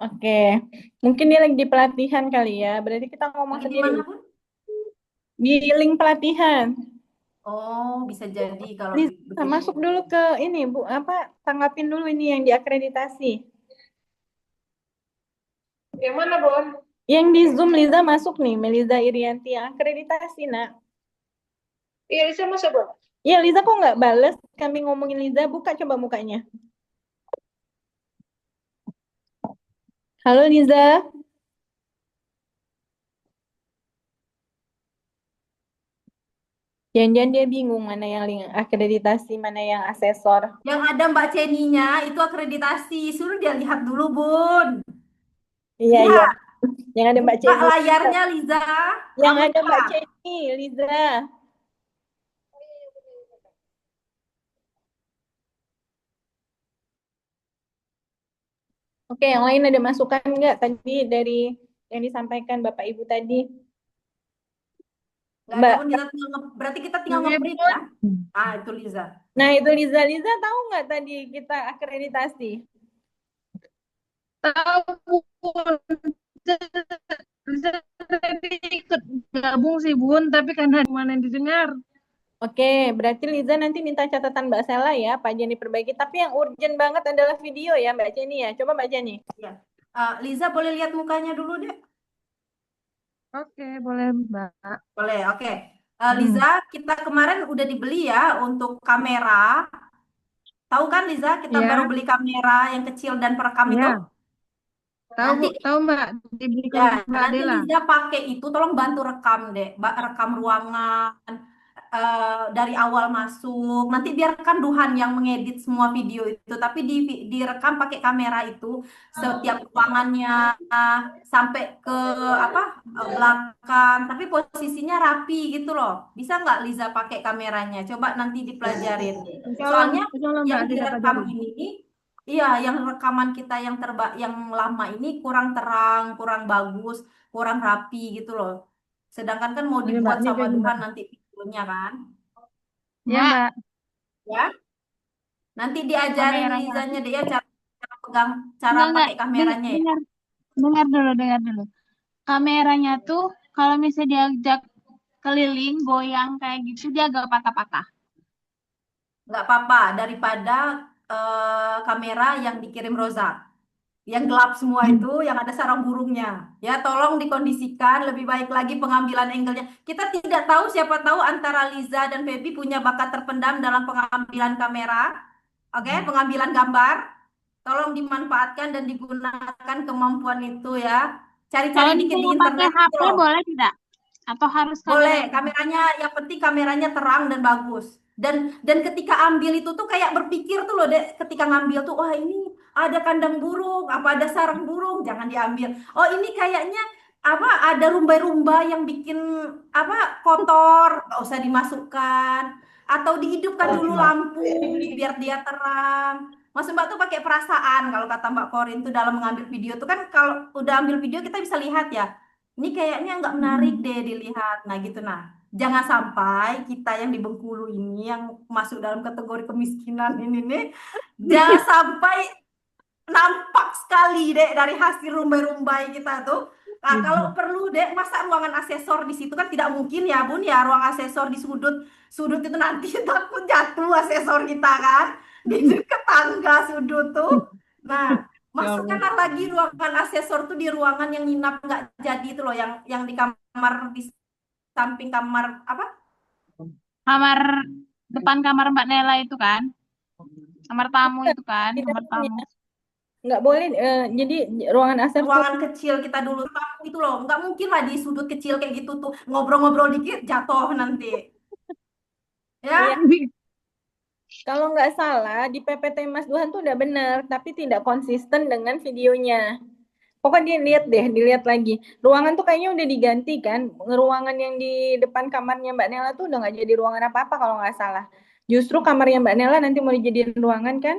[SPEAKER 7] Oke, mungkin dia lagi di pelatihan kali ya. Berarti kita ngomong
[SPEAKER 1] Lagi di
[SPEAKER 7] sendiri.
[SPEAKER 1] mana Bun?
[SPEAKER 7] Di link pelatihan.
[SPEAKER 1] Oh, bisa jadi kalau
[SPEAKER 7] Liza,
[SPEAKER 1] begitu.
[SPEAKER 7] masuk dulu ke ini Bu, tanggapin dulu ini yang diakreditasi.
[SPEAKER 4] Yang mana, Bon?
[SPEAKER 7] Yang di Zoom Liza masuk nih, Meliza Irianti yang akreditasi, Nak.
[SPEAKER 4] Iya, Lisa masuk, Bon.
[SPEAKER 7] Iya, Liza kok nggak bales? Kami ngomongin Liza, buka coba mukanya. Halo Liza. Jangan-jangan dia bingung mana yang link akreditasi, mana yang asesor.
[SPEAKER 1] Yang ada Mbak Ceninya itu akreditasi. Suruh dia lihat dulu Bun.
[SPEAKER 7] Iya, iya.
[SPEAKER 1] Lihat.
[SPEAKER 7] Yang ada Mbak
[SPEAKER 1] Buka
[SPEAKER 7] Ceni.
[SPEAKER 1] layarnya Liza.
[SPEAKER 7] Yang
[SPEAKER 1] Kamu
[SPEAKER 7] ada Mbak
[SPEAKER 1] buka.
[SPEAKER 7] Ceni, Liza. Oke, yang lain ada masukan nggak tadi dari yang disampaikan Bapak Ibu tadi?
[SPEAKER 1] Nggak ada
[SPEAKER 7] Mbak,
[SPEAKER 1] Bun, berarti kita tinggal
[SPEAKER 4] Iya,
[SPEAKER 1] nge-brief
[SPEAKER 4] Bun.
[SPEAKER 1] ya. Itu Liza.
[SPEAKER 7] nah itu Liza. Liza tahu nggak tadi kita akreditasi?
[SPEAKER 4] Tahu, Bun. Lisa tadi ikut gabung sih, Bun, tapi kan hari mana yang didengar.
[SPEAKER 7] Oke, berarti Liza nanti minta catatan Mbak Sela ya, Pak Jenny perbaiki. Tapi yang urgent banget adalah video ya Mbak Jenny ya. Coba Mbak Jenny.
[SPEAKER 1] Ya. Liza boleh lihat mukanya dulu deh.
[SPEAKER 4] Oke, boleh, Mbak.
[SPEAKER 1] Boleh, oke. Liza, kita kemarin udah dibeli ya untuk kamera. Tahu kan Liza, kita
[SPEAKER 4] Iya.
[SPEAKER 1] baru beli kamera yang kecil dan perekam
[SPEAKER 4] Iya.
[SPEAKER 1] itu.
[SPEAKER 4] Tahu,
[SPEAKER 1] Nanti
[SPEAKER 4] Bu, tahu Mbak, diberikan
[SPEAKER 1] Ya,
[SPEAKER 4] Mbak
[SPEAKER 1] nanti
[SPEAKER 4] Adela.
[SPEAKER 1] Liza pakai itu, tolong bantu rekam deh, rekam ruangan dari awal masuk. Nanti biarkan Duhan yang mengedit semua video itu, tapi direkam pakai kamera itu setiap ruangannya sampai ke belakang, tapi posisinya rapi gitu loh. Bisa nggak Liza pakai kameranya? Coba nanti dipelajarin.
[SPEAKER 4] Insya
[SPEAKER 1] Soalnya
[SPEAKER 4] Allah Mbak
[SPEAKER 1] yang
[SPEAKER 4] Adela
[SPEAKER 1] direkam
[SPEAKER 4] pelajari.
[SPEAKER 1] ini iya, yang rekaman kita yang lama ini kurang terang, kurang bagus, kurang rapi gitu loh. Sedangkan kan mau
[SPEAKER 4] Ini Mbak,
[SPEAKER 1] dibuat
[SPEAKER 4] ini
[SPEAKER 1] sama
[SPEAKER 4] link, Mbak.
[SPEAKER 1] Duhan nanti videonya kan,
[SPEAKER 4] Iya, Mbak.
[SPEAKER 1] ya. Nanti diajarin
[SPEAKER 4] Kameranya.
[SPEAKER 1] Lizanya deh ya cara pegang, cara
[SPEAKER 11] Enggak,
[SPEAKER 1] pakai kameranya ya.
[SPEAKER 11] dengar dulu. Kameranya tuh kalau misalnya diajak keliling, goyang kayak gitu, dia agak patah-patah.
[SPEAKER 1] Nggak apa-apa daripada kamera yang dikirim Rosa. Yang gelap semua itu, yang ada sarang burungnya. Ya, tolong dikondisikan lebih baik lagi pengambilan angle-nya. Kita tidak tahu, siapa tahu antara Liza dan Feby punya bakat terpendam dalam pengambilan kamera. Oke, pengambilan gambar. Tolong dimanfaatkan dan digunakan kemampuan itu ya. Cari-cari
[SPEAKER 11] Kalau
[SPEAKER 1] dikit di
[SPEAKER 11] misalnya pakai
[SPEAKER 1] internet
[SPEAKER 11] HP
[SPEAKER 1] itu loh.
[SPEAKER 11] boleh tidak? Atau harus
[SPEAKER 1] Boleh,
[SPEAKER 11] kamera?
[SPEAKER 1] kameranya yang penting kameranya terang dan bagus. Dan ketika ambil itu tuh kayak berpikir tuh loh, Dek, ketika ngambil tuh, wah ini ada kandang burung, apa ada sarang burung, jangan diambil. Oh, ini kayaknya apa ada rumbai-rumbai yang bikin apa kotor, nggak usah dimasukkan. Atau dihidupkan dulu lampu biar dia terang. Maksud Mbak tuh pakai perasaan kalau kata Mbak Korin tuh dalam mengambil video tuh kan kalau udah ambil video kita bisa lihat ya. Ini kayaknya nggak menarik deh dilihat. Nah gitu nah. Jangan sampai kita yang di Bengkulu ini yang masuk dalam kategori kemiskinan ini nih, jangan sampai nampak sekali deh dari hasil rumbai-rumbai kita tuh. Nah, kalau perlu deh, masa ruangan asesor di situ kan tidak mungkin ya, Bun ya, ruang asesor di sudut sudut itu nanti takut jatuh asesor kita kan di dekat tangga sudut tuh. Nah,
[SPEAKER 9] Ya Allah.
[SPEAKER 1] masukkanlah lagi ruangan asesor tuh di ruangan yang nginap nggak jadi itu loh, yang di kamar di samping kamar apa?
[SPEAKER 11] Kamar depan kamar Mbak Nela itu kan, kamar tamu itu kan,
[SPEAKER 7] Tidak
[SPEAKER 11] kamar tamu.
[SPEAKER 7] nggak boleh. Jadi ruangan asesor
[SPEAKER 1] Ruangan kecil kita dulu tamu itu loh, nggak mungkin lah di sudut kecil kayak gitu tuh ngobrol-ngobrol dikit jatuh nanti.
[SPEAKER 7] Iya.
[SPEAKER 1] Ya,
[SPEAKER 7] Kalau nggak salah di PPT Mas Duhan tuh udah benar, tapi tidak konsisten dengan videonya. Pokoknya dilihat lagi. Ruangan tuh kayaknya udah diganti kan. Ruangan yang di depan kamarnya Mbak Nela tuh udah nggak jadi ruangan apa-apa kalau nggak salah. Justru kamarnya Mbak Nela nanti mau dijadiin ruangan kan?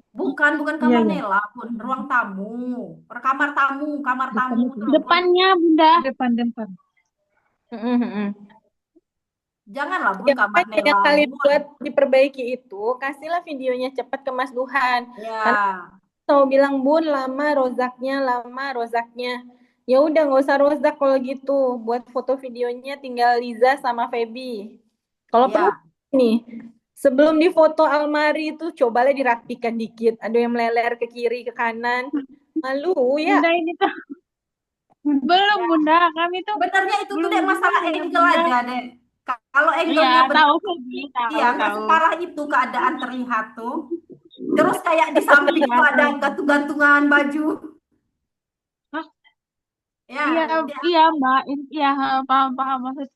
[SPEAKER 1] bukan
[SPEAKER 9] Iya,
[SPEAKER 1] kamar
[SPEAKER 9] iya.
[SPEAKER 1] Nela pun, ruang tamu, kamar tamu itu loh, Bun.
[SPEAKER 11] Depannya Bunda.
[SPEAKER 9] Depan.
[SPEAKER 1] Janganlah Bun
[SPEAKER 7] Ya,
[SPEAKER 1] kamar
[SPEAKER 7] makanya yang
[SPEAKER 1] Nela,
[SPEAKER 7] kalian
[SPEAKER 1] Bun.
[SPEAKER 7] buat diperbaiki itu, kasihlah videonya cepat ke Mas Duhan. Karena
[SPEAKER 1] Ya,
[SPEAKER 7] mau bilang Bun lama rozaknya. Ya udah nggak usah rozak kalau gitu. Buat foto videonya tinggal Liza sama Feby. Kalau perlu
[SPEAKER 1] ya.
[SPEAKER 7] nih, sebelum difoto almari itu cobalah dirapikan dikit. Ada yang meleler ke kiri ke kanan. Malu ya.
[SPEAKER 11] Bunda ini tuh belum
[SPEAKER 1] Ya.
[SPEAKER 11] Bunda, kami tuh
[SPEAKER 1] Sebenarnya itu tuh
[SPEAKER 11] belum
[SPEAKER 1] deh masalah
[SPEAKER 11] ya
[SPEAKER 1] angle
[SPEAKER 11] Bunda.
[SPEAKER 1] aja deh. Kalau
[SPEAKER 11] Iya,
[SPEAKER 1] angle-nya
[SPEAKER 11] tahu
[SPEAKER 1] benar,
[SPEAKER 11] Feby,
[SPEAKER 1] iya nggak
[SPEAKER 11] tahu.
[SPEAKER 1] separah itu keadaan terlihat tuh. Terus kayak di samping
[SPEAKER 11] Iya,
[SPEAKER 1] tuh ada
[SPEAKER 11] tahu.
[SPEAKER 1] gantung-gantungan baju.
[SPEAKER 11] Hah?
[SPEAKER 1] Ya,
[SPEAKER 11] Iya,
[SPEAKER 1] dia,
[SPEAKER 11] iya Mbak, iya paham maksud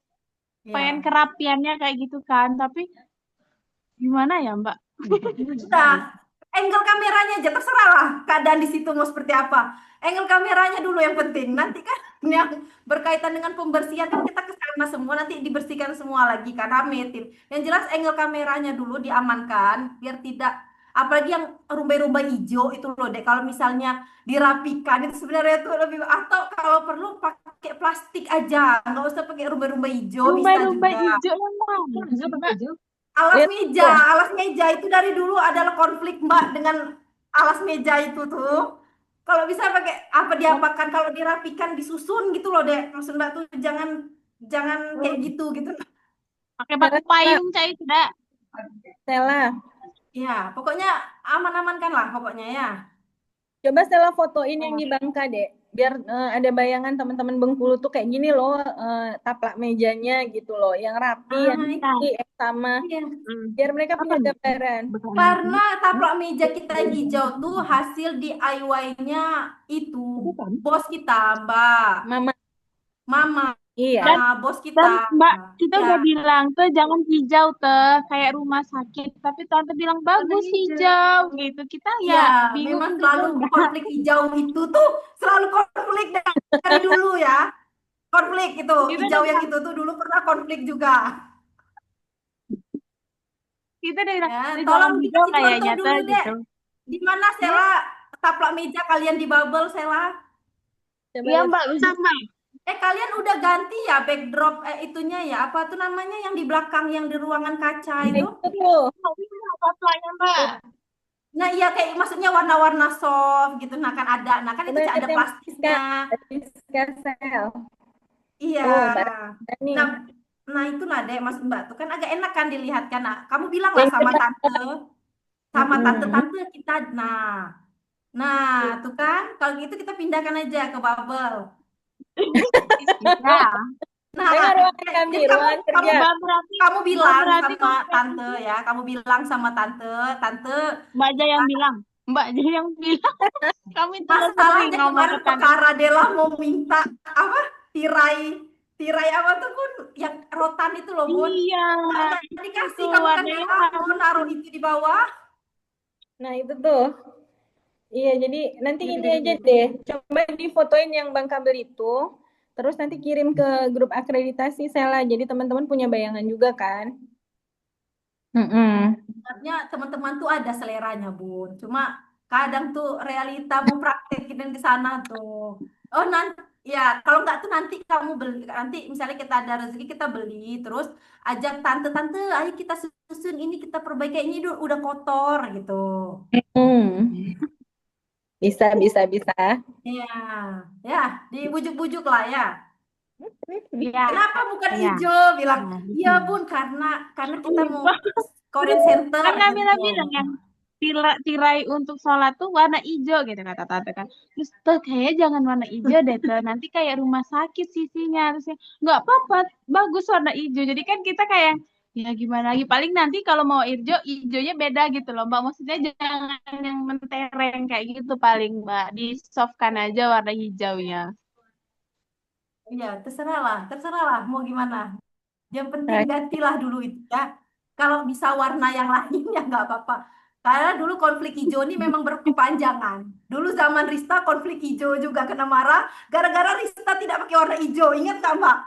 [SPEAKER 11] pengen
[SPEAKER 1] ya.
[SPEAKER 11] kerapiannya kayak gitu kan, tapi gimana ya Mbak?
[SPEAKER 1] Udah, angle kameranya aja terserah lah keadaan di situ mau seperti apa. Angle kameranya dulu yang penting. Nanti kan yang berkaitan dengan pembersihan kan kita ke sana semua nanti dibersihkan semua lagi kan rame tim. Yang jelas angle kameranya dulu diamankan biar tidak apalagi yang rumbai-rumbai hijau itu loh deh kalau misalnya dirapikan itu sebenarnya itu lebih atau kalau perlu pakai plastik aja nggak usah pakai rumbai-rumbai hijau bisa
[SPEAKER 11] Rumbai-rumbai
[SPEAKER 1] juga.
[SPEAKER 11] hijau yang mana sih, Mbak?
[SPEAKER 7] Lihat
[SPEAKER 1] Alas meja itu dari dulu adalah konflik Mbak dengan alas meja itu tuh. Kalau bisa pakai apa diapakan, kalau dirapikan disusun gitu loh, Dek. Maksud Mbak tuh jangan jangan kayak gitu gitu.
[SPEAKER 11] Pakai batu payung cai tidak?
[SPEAKER 7] Stella,
[SPEAKER 1] Ya, pokoknya aman-amankan lah pokoknya ya.
[SPEAKER 7] coba Stella fotoin yang di Bangka deh. Biar ada bayangan teman-teman Bengkulu tuh kayak gini loh, taplak mejanya gitu loh, yang rapi, yang
[SPEAKER 1] Ah,
[SPEAKER 7] tinggi, sama.
[SPEAKER 1] iya.
[SPEAKER 7] Biar mereka punya gambaran.
[SPEAKER 1] Karena taplak meja kita hijau tuh hasil DIY-nya itu bos kita, Mbak. Mama.
[SPEAKER 7] Iya.
[SPEAKER 1] Bos kita.
[SPEAKER 11] Dan Mbak, kita
[SPEAKER 1] Ya.
[SPEAKER 11] udah bilang tuh jangan hijau tuh kayak rumah sakit, tapi tante bilang bagus hijau gitu. Kita ya
[SPEAKER 1] Iya,
[SPEAKER 11] bingung
[SPEAKER 1] memang
[SPEAKER 11] gitu,
[SPEAKER 1] selalu
[SPEAKER 11] Mbak.
[SPEAKER 1] konflik hijau itu tuh selalu konflik dari dulu ya. Konflik itu,
[SPEAKER 11] Kita
[SPEAKER 1] hijau
[SPEAKER 11] udah
[SPEAKER 1] yang itu tuh dulu pernah konflik juga.
[SPEAKER 11] kita udah bilang
[SPEAKER 1] Ya,
[SPEAKER 11] "Ini
[SPEAKER 1] tolong
[SPEAKER 11] jangan hijau
[SPEAKER 1] dikasih contoh
[SPEAKER 11] kayaknya
[SPEAKER 1] dulu
[SPEAKER 11] tuh
[SPEAKER 1] deh.
[SPEAKER 11] gitu."
[SPEAKER 1] Di mana Sela taplak meja kalian di bubble Sela?
[SPEAKER 7] Coba
[SPEAKER 11] Iya
[SPEAKER 7] lihat.
[SPEAKER 11] Mbak, bisa Mbak.
[SPEAKER 1] Kalian udah ganti ya backdrop itunya ya apa tuh namanya yang di belakang yang di ruangan kaca itu?
[SPEAKER 7] Itu tuh.
[SPEAKER 11] Taplaknya Mbak.
[SPEAKER 1] Nah, iya kayak maksudnya warna-warna soft gitu. Nah, kan ada. Nah, kan itu
[SPEAKER 7] Coba
[SPEAKER 1] ada
[SPEAKER 7] lihat yang
[SPEAKER 1] plastiknya.
[SPEAKER 7] Sel.
[SPEAKER 1] Iya.
[SPEAKER 7] Tuh, Mbak Dani.
[SPEAKER 1] Nah itulah deh Mas Mbak tuh kan agak enak kan dilihat kan. Nah, kamu bilang lah
[SPEAKER 7] Yang
[SPEAKER 1] sama
[SPEAKER 7] cepat.
[SPEAKER 1] tante kita. Nah, tuh kan kalau gitu kita pindahkan aja ke bubble.
[SPEAKER 11] Bisa.
[SPEAKER 1] Nah,
[SPEAKER 7] Dengan ruangan kami,
[SPEAKER 1] jadi
[SPEAKER 7] ruangan kerja.
[SPEAKER 1] kamu bilang
[SPEAKER 11] berarti
[SPEAKER 1] sama tante ya, kamu bilang sama tante,
[SPEAKER 11] Mbak aja yang bilang. Mbak aja yang bilang. Kami terus sering
[SPEAKER 1] masalahnya
[SPEAKER 11] ngomong
[SPEAKER 1] kemarin
[SPEAKER 11] ke tante.
[SPEAKER 1] perkara Dela mau minta apa tirai apa tuh Bun yang rotan itu loh Bun.
[SPEAKER 11] Iya.
[SPEAKER 1] Nggak dikasih
[SPEAKER 11] Itu
[SPEAKER 1] kamu kan
[SPEAKER 11] warnanya
[SPEAKER 1] bilang mau naruh itu di bawah.
[SPEAKER 7] Nah, itu tuh. Iya, jadi nanti ini aja deh. Coba difotoin yang Bang Kabel itu. Terus nanti kirim ke grup akreditasi Sela. Jadi teman-teman punya bayangan juga kan?
[SPEAKER 1] Sebenarnya teman-teman tuh ada seleranya Bun. Cuma kadang tuh realita mau praktekin di sana tuh. Oh nanti ya kalau nggak tuh nanti kamu beli nanti misalnya kita ada rezeki kita beli terus ajak tante-tante ayo kita susun ini kita perbaiki ini udah kotor gitu.
[SPEAKER 7] Bisa, bisa, bisa.
[SPEAKER 1] Iya, ya, dibujuk-bujuk lah ya.
[SPEAKER 11] Iya,
[SPEAKER 1] Kenapa bukan
[SPEAKER 11] iya.
[SPEAKER 1] hijau? Bilang,
[SPEAKER 11] Nah,
[SPEAKER 1] iya
[SPEAKER 11] gitu.
[SPEAKER 1] Bun, karena
[SPEAKER 11] Oh,
[SPEAKER 1] kita
[SPEAKER 11] iya.
[SPEAKER 1] mau Korean Center
[SPEAKER 11] Kan Nabila
[SPEAKER 1] gitu.
[SPEAKER 11] bilang yang tirai untuk sholat tuh warna hijau gitu kata tante kan. Terus tuh kayaknya jangan warna hijau deh tuh. Nanti kayak rumah sakit sisinya. Terusnya nggak apa-apa, bagus warna hijau. Jadi kan kita kayak ya gimana lagi. Paling nanti kalau mau hijau, hijaunya beda gitu loh Mbak. Maksudnya jangan yang mentereng kayak gitu paling Mbak. Di softkan aja warna hijaunya.
[SPEAKER 1] Iya, terserah lah, mau gimana. Yang penting
[SPEAKER 7] Nah,
[SPEAKER 1] gantilah dulu itu ya. Kalau bisa warna yang lain ya nggak apa-apa. Karena dulu konflik hijau ini memang berkepanjangan. Dulu zaman Rista konflik hijau juga kena marah. Gara-gara Rista tidak pakai warna hijau. Ingat nggak Mbak?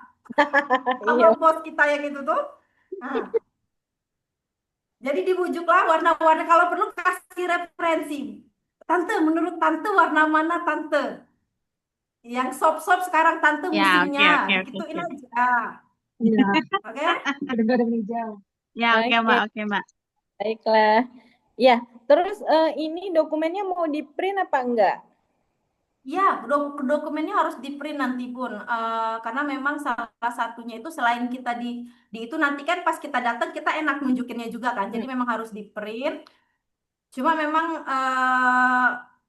[SPEAKER 1] Sama
[SPEAKER 7] iya.
[SPEAKER 1] bos kita yang itu tuh. Nah, jadi dibujuklah warna-warna. Kalau perlu kasih referensi. Tante, menurut Tante warna mana Tante? Yang sop-sop sekarang Tante
[SPEAKER 11] Ya, oke,
[SPEAKER 1] musimnya.
[SPEAKER 11] oke, oke,
[SPEAKER 1] Gituin
[SPEAKER 11] oke.
[SPEAKER 1] aja.
[SPEAKER 11] Iya.
[SPEAKER 1] Oke?
[SPEAKER 11] Ada hijau. Ya, oke Mbak,
[SPEAKER 7] Oke,
[SPEAKER 11] oke Mbak.
[SPEAKER 7] baiklah. Ya, terus ini dokumennya mau di print apa enggak?
[SPEAKER 1] Ya, dokumennya harus di print nanti Bun. Karena memang salah satunya itu selain kita di itu nanti kan pas kita datang kita enak nunjukinnya juga kan. Jadi memang harus di print. Cuma memang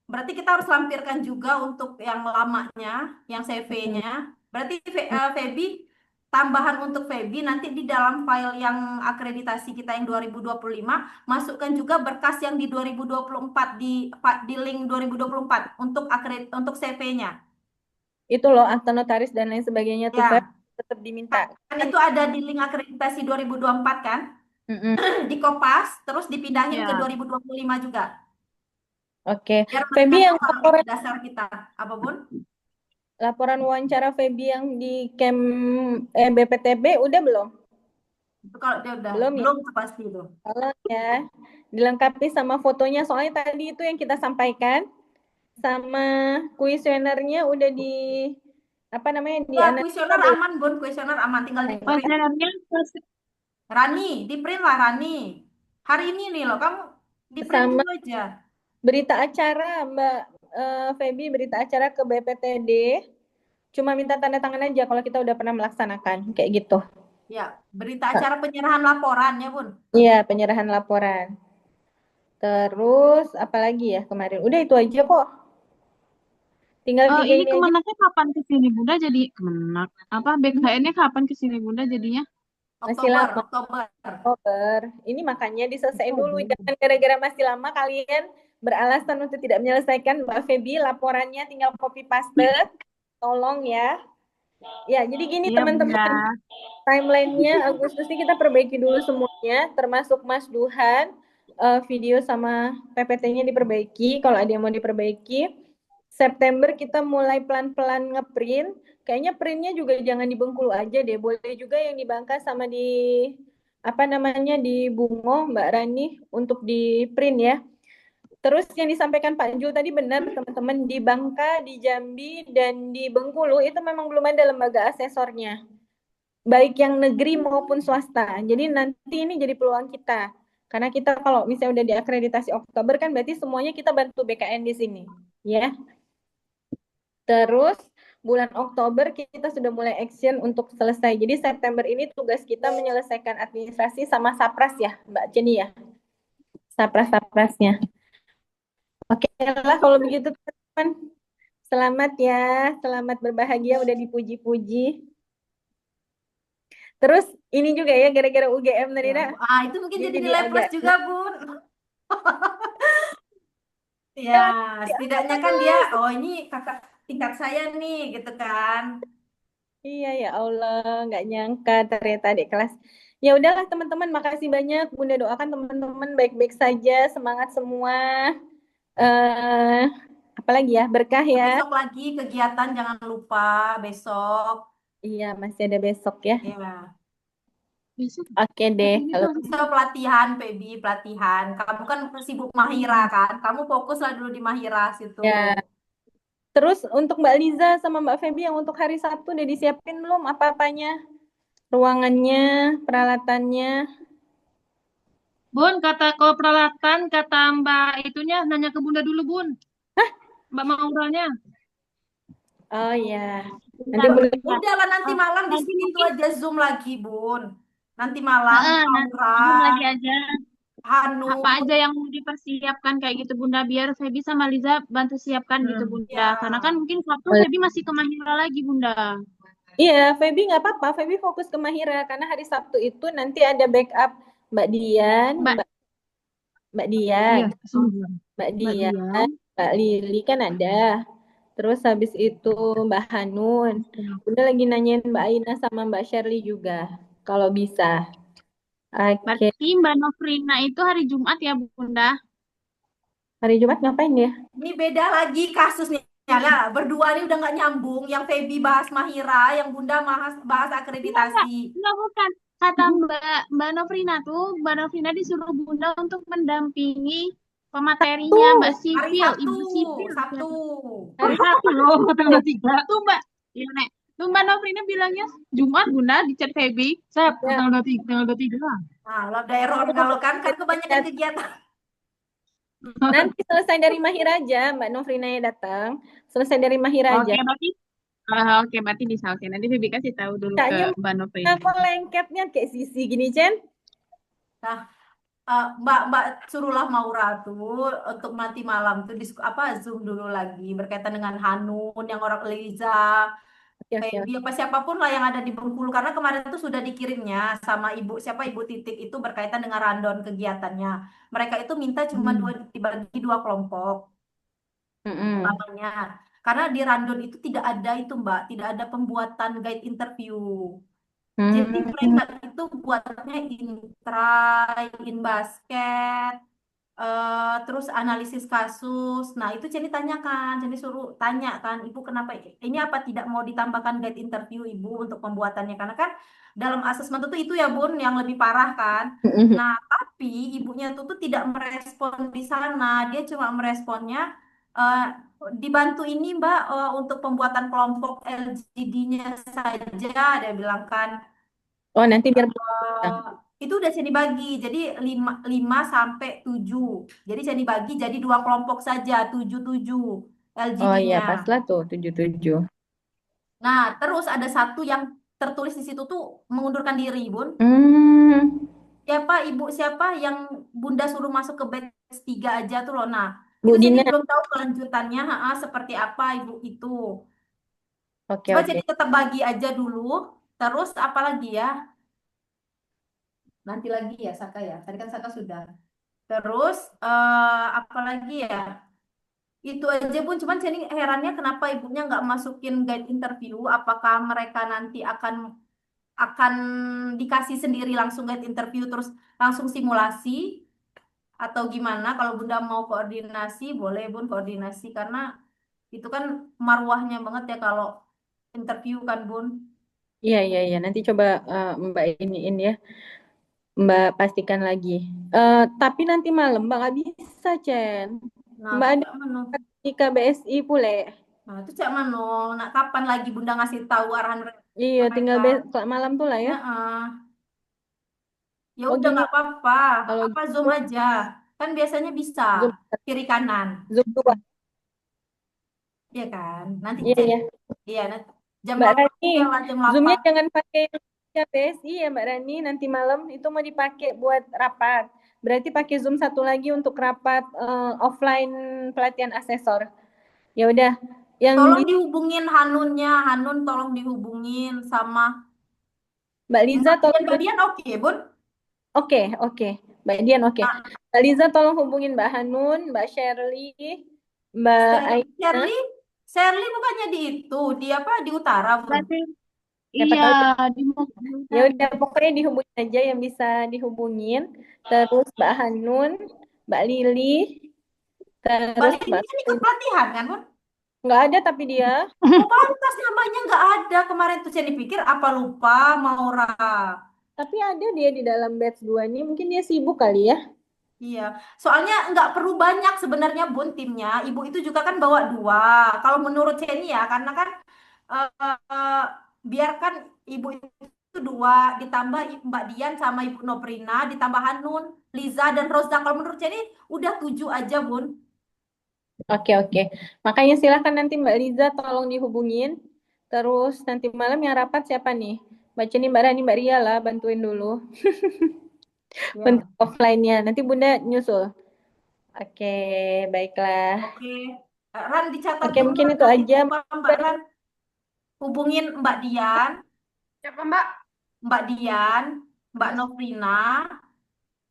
[SPEAKER 1] berarti kita harus lampirkan juga untuk yang lamanya, yang CV-nya. Berarti Feby tambahan untuk Feby nanti di dalam file yang akreditasi kita yang 2025 masukkan juga berkas yang di 2024 di link 2024 untuk CV-nya.
[SPEAKER 7] Itu loh akta notaris dan lain sebagainya tuh Feb,
[SPEAKER 1] Ya,
[SPEAKER 7] tetap diminta.
[SPEAKER 1] kan itu ada di link akreditasi 2024 kan?
[SPEAKER 7] Mm-mm.
[SPEAKER 1] Dikopas terus dipindahin ke
[SPEAKER 11] Ya.
[SPEAKER 1] 2025 juga.
[SPEAKER 7] Oke,
[SPEAKER 1] Biar
[SPEAKER 7] Feby
[SPEAKER 1] mereka
[SPEAKER 7] yang
[SPEAKER 1] tahu
[SPEAKER 7] laporan
[SPEAKER 1] dasar kita. Apa Bun?
[SPEAKER 7] laporan wawancara Feby yang di BPTB udah belum?
[SPEAKER 1] Itu kalau dia udah
[SPEAKER 7] Belum ya?
[SPEAKER 1] belum tuh pasti itu.
[SPEAKER 7] Kalau ya, dilengkapi sama fotonya soalnya tadi itu yang kita sampaikan sama kuesionernya udah di apa namanya di
[SPEAKER 1] Ya,
[SPEAKER 7] analisa
[SPEAKER 1] kuesioner
[SPEAKER 7] belum?
[SPEAKER 1] aman Bun, kuesioner aman tinggal di print.
[SPEAKER 11] Kuesionernya
[SPEAKER 1] Rani, di print lah Rani. Hari ini nih loh, kamu di print
[SPEAKER 7] Sama
[SPEAKER 1] dulu aja.
[SPEAKER 7] berita acara Mbak Feby, berita acara ke BPTD cuma minta tanda tangan aja kalau kita udah pernah melaksanakan kayak gitu.
[SPEAKER 1] Ya, berita acara penyerahan laporan ya Bun.
[SPEAKER 7] Iya, penyerahan laporan. Terus apa lagi ya kemarin? Udah itu aja kok. Tinggal tiga
[SPEAKER 11] ini
[SPEAKER 7] ini aja.
[SPEAKER 11] kemenaknya kapan ke sini Bunda jadi kemenak? Apa BKN-nya kapan ke sini Bunda jadinya?
[SPEAKER 7] Masih
[SPEAKER 1] Oktober,
[SPEAKER 7] lama.
[SPEAKER 1] Oktober.
[SPEAKER 7] Oktober. Ini makanya diselesaikan dulu. Jangan gara-gara masih lama kalian beralasan untuk tidak menyelesaikan. Mbak Feby, laporannya tinggal copy paste. Tolong ya. Ya, jadi gini
[SPEAKER 11] Iya
[SPEAKER 7] teman-teman.
[SPEAKER 11] Bunda.
[SPEAKER 7] Timelinenya Agustus ini kita perbaiki dulu semuanya, termasuk Mas Duhan. Video sama PPT-nya diperbaiki. Kalau ada yang mau diperbaiki. September kita mulai pelan-pelan ngeprint. Kayaknya printnya juga jangan di Bengkulu aja deh. Boleh juga yang di Bangka sama di apa namanya di Bungo, Mbak Rani untuk di print ya. Terus yang disampaikan Pak Jul tadi benar teman-teman, di Bangka, di Jambi dan di Bengkulu itu memang belum ada lembaga asesornya. Baik yang negeri maupun swasta. Jadi nanti ini jadi peluang kita. Karena kita kalau misalnya udah diakreditasi Oktober kan berarti semuanya kita bantu BKN di sini, ya. Terus bulan Oktober kita sudah mulai action untuk selesai. Jadi September ini tugas kita menyelesaikan administrasi sama Sapras ya, Mbak Jenny ya. Sapras-saprasnya. Oke lah kalau begitu teman-teman. Selamat ya, selamat berbahagia udah dipuji-puji. Terus ini juga ya gara-gara UGM tadi dah.
[SPEAKER 1] Itu mungkin jadi nilai plus juga Bun. Ya, setidaknya kan dia, oh ini kakak tingkat saya nih, gitu kan.
[SPEAKER 7] Iya ya Allah, nggak nyangka ternyata adik kelas. Ya udahlah teman-teman, makasih banyak. Bunda doakan teman-teman baik-baik saja, semangat semua. Apalagi ya, berkah ya.
[SPEAKER 1] Besok lagi kegiatan jangan lupa besok.
[SPEAKER 7] Iya, masih ada besok ya.
[SPEAKER 1] Iya.
[SPEAKER 7] Oke deh. Kalau
[SPEAKER 1] Besok pelatihan, Pebi, pelatihan. Kamu kan sibuk Mahira kan? Kamu fokuslah dulu di Mahira situ.
[SPEAKER 7] ya. Terus untuk Mbak Liza sama Mbak Feby yang untuk hari Sabtu udah disiapin belum apa-apanya? Ruangannya, peralatannya.
[SPEAKER 11] Bun, kalau peralatan kata Mbak itunya nanya ke Bunda dulu Bun.
[SPEAKER 7] Hah?
[SPEAKER 11] Mbak Mauranya.
[SPEAKER 7] Oh ya, nanti
[SPEAKER 11] Bentar,
[SPEAKER 7] boleh.
[SPEAKER 11] bentar.
[SPEAKER 1] Udah lah nanti malam di
[SPEAKER 11] Nanti
[SPEAKER 1] situ
[SPEAKER 11] mungkin
[SPEAKER 1] aja Zoom lagi, Bun. Nanti malam
[SPEAKER 11] nanti
[SPEAKER 1] Maura,
[SPEAKER 11] Zoom lagi aja. Apa
[SPEAKER 1] Hanun,
[SPEAKER 11] aja yang mau dipersiapkan kayak gitu Bunda, biar Febi sama Liza bantu siapkan gitu Bunda.
[SPEAKER 1] ya.
[SPEAKER 11] Karena kan mungkin Sabtu
[SPEAKER 7] Boleh.
[SPEAKER 11] Febi masih ke Mahira lagi Bunda.
[SPEAKER 7] Iya, Feby nggak apa-apa. Feby fokus ke Mahira karena hari Sabtu itu nanti ada backup Mbak Dian,
[SPEAKER 11] Mbak,
[SPEAKER 7] Mbak Dian,
[SPEAKER 11] iya, sebentar.
[SPEAKER 7] Mbak
[SPEAKER 11] Mbak
[SPEAKER 7] Dian,
[SPEAKER 11] Dian.
[SPEAKER 7] Mbak Lili kan ada. Terus habis itu Mbak Hanun. Udah lagi nanyain Mbak Aina sama Mbak Shirley juga. Kalau bisa. Oke.
[SPEAKER 11] Berarti Mbak Nofrina itu hari Jumat ya Bunda?
[SPEAKER 7] Hari Jumat ngapain ya?
[SPEAKER 1] Ini beda lagi kasusnya. Nah, berdua ini udah nggak nyambung. Yang Feby bahas Mahira, yang Bunda bahas akreditasi.
[SPEAKER 11] Enggak, bukan. Kata Mbak Nofrina tuh, Mbak Nofrina disuruh Bunda untuk mendampingi pematerinya Mbak
[SPEAKER 1] Hari
[SPEAKER 11] Sipil,
[SPEAKER 1] Sabtu,
[SPEAKER 11] Ibu Sipil.
[SPEAKER 1] Sabtu.
[SPEAKER 11] Hari Sabtu loh, tanggal 3. Tuh Mbak, iya Nek. Tuh Mbak Nofrina bilangnya Jumat Bunda di chat Feby. Sep, tanggal 23.
[SPEAKER 1] Nah, lo daerah kalau kan kebanyakan kegiatan.
[SPEAKER 7] Nanti selesai dari Mahira aja, Mbak Nofrina yang datang. Selesai dari Mahira aja.
[SPEAKER 11] Oke, berarti bisa. Oke, nanti Feby kasih tahu dulu ke
[SPEAKER 7] Kayaknya
[SPEAKER 11] Mbak Nofrina.
[SPEAKER 7] kok lengketnya kayak Sisi gini, Chen?
[SPEAKER 1] Nah, Mbak suruhlah Maura tuh untuk nanti malam tuh Zoom dulu lagi berkaitan dengan Hanun yang orang Liza, Feby apa siapapun lah yang ada di Bengkulu karena kemarin itu sudah dikirimnya sama Ibu Titik itu berkaitan dengan rundown kegiatannya. Mereka itu minta cuma dibagi 2 kelompok utamanya. Karena di rundown itu tidak ada itu Mbak, tidak ada pembuatan guide interview. Jadi mereka itu buatnya in basket, terus analisis kasus. Nah itu Ceni tanyakan, Ceni suruh tanya kan, Ibu kenapa ini apa tidak mau ditambahkan guide interview Ibu untuk pembuatannya? Karena kan dalam asesmen itu ya Bun yang lebih parah kan. Nah tapi ibunya tuh tidak merespon di sana, dia cuma meresponnya dibantu ini Mbak untuk pembuatan kelompok LGD-nya saja, dia bilang kan.
[SPEAKER 7] Oh, nanti biar
[SPEAKER 1] Itu udah saya dibagi, jadi 5 sampai 7. Jadi saya dibagi jadi 2 kelompok saja, 7-7
[SPEAKER 7] Oh iya,
[SPEAKER 1] LGD-nya.
[SPEAKER 7] pas lah tuh 77.
[SPEAKER 1] Nah, terus ada satu yang tertulis di situ tuh mengundurkan diri, Bun. Siapa yang Bunda suruh masuk ke batch 3 aja tuh loh. Nah,
[SPEAKER 7] Bu
[SPEAKER 1] itu jadi
[SPEAKER 7] Dina.
[SPEAKER 1] belum tahu kelanjutannya seperti apa Ibu itu.
[SPEAKER 7] Oke,
[SPEAKER 1] Coba
[SPEAKER 7] oke.
[SPEAKER 1] jadi tetap bagi aja dulu. Terus apa lagi ya? Nanti lagi ya Saka ya. Tadi kan Saka sudah. Terus apa lagi ya? Itu aja Bun. Cuman saya ini herannya kenapa ibunya nggak masukin guide interview? Apakah mereka nanti akan dikasih sendiri langsung guide interview terus langsung simulasi atau gimana? Kalau Bunda mau koordinasi boleh Bun koordinasi karena itu kan marwahnya banget ya kalau interview kan Bun.
[SPEAKER 7] Iya, iya, iya. Nanti coba Mbak iniin ya. Mbak pastikan lagi. Tapi nanti malam Mbak nggak bisa, Chen.
[SPEAKER 1] Nah,
[SPEAKER 7] Mbak
[SPEAKER 1] itu
[SPEAKER 7] ada
[SPEAKER 1] Cak Mano.
[SPEAKER 7] di KBSI pule.
[SPEAKER 1] Nah, itu Cak Mano. Nah, kapan lagi Bunda ngasih tahu arahan mereka?
[SPEAKER 7] Iya, tinggal malam tuh lah ya.
[SPEAKER 1] Ya
[SPEAKER 7] Oh,
[SPEAKER 1] udah
[SPEAKER 7] gini.
[SPEAKER 1] nggak apa-apa.
[SPEAKER 7] Kalau
[SPEAKER 1] Apa Zoom aja. Kan biasanya bisa
[SPEAKER 7] Zoom.
[SPEAKER 1] kiri kanan.
[SPEAKER 7] Zoom 2.
[SPEAKER 1] Iya kan? Nanti
[SPEAKER 7] Iya,
[SPEAKER 1] cek.
[SPEAKER 7] iya.
[SPEAKER 1] Iya, nanti jam
[SPEAKER 7] Mbak
[SPEAKER 1] 8
[SPEAKER 7] Rani,
[SPEAKER 1] lah, jam 8.
[SPEAKER 7] Zoom-nya jangan pakai KBSI ya Mbak Rani. Nanti malam itu mau dipakai buat rapat. Berarti pakai Zoom satu lagi untuk rapat offline pelatihan asesor. Ya udah, yang
[SPEAKER 1] Tolong dihubungin Hanunnya. Hanun tolong dihubungin sama
[SPEAKER 7] Mbak Liza tolong.
[SPEAKER 1] Mbak Dian oke, Bun?
[SPEAKER 7] Oke, oke. Mbak Dian oke. Mbak Liza tolong hubungin Mbak Hanun, Mbak Shirley, Mbak Aina.
[SPEAKER 1] Shirley bukannya di itu, di apa? Di utara, Bun.
[SPEAKER 11] Iya,
[SPEAKER 7] ya udah pokoknya dihubungin aja yang bisa dihubungin. Terus Mbak Hanun, Mbak Lili, terus
[SPEAKER 1] Mbak Lili kan ikut pelatihan kan, Bun?
[SPEAKER 7] Nggak ada tapi dia.
[SPEAKER 1] Oh, pantas namanya nggak ada. Kemarin tuh saya dipikir apa lupa Maura.
[SPEAKER 7] Tapi ada dia di dalam batch 2 ini. Mungkin dia sibuk kali ya.
[SPEAKER 1] Iya, soalnya nggak perlu banyak sebenarnya Bun timnya. Ibu itu juga kan bawa 2. Kalau menurut Ceni ya, karena kan biarkan Ibu itu 2, ditambah Mbak Dian sama Ibu Noprina, ditambah Hanun, Liza dan Rosa. Kalau menurut Ceni udah 7 aja Bun.
[SPEAKER 7] Oke, oke. Makanya silakan nanti Mbak Liza tolong dihubungin. Terus nanti malam yang rapat siapa nih? Mbak Ceni, Mbak Rani, Mbak Ria lah bantuin dulu untuk
[SPEAKER 1] Ya.
[SPEAKER 7] offline-nya. Nanti Bunda nyusul. Oke, baiklah.
[SPEAKER 1] Oke. Ran dicatat
[SPEAKER 7] Oke,
[SPEAKER 1] dulu
[SPEAKER 7] mungkin itu
[SPEAKER 1] nanti
[SPEAKER 7] aja.
[SPEAKER 1] Mbak Ran. Hubungin Mbak Dian,
[SPEAKER 4] Siapa Mbak?
[SPEAKER 1] Mbak Dian, Mbak
[SPEAKER 4] Terus?
[SPEAKER 1] Novrina,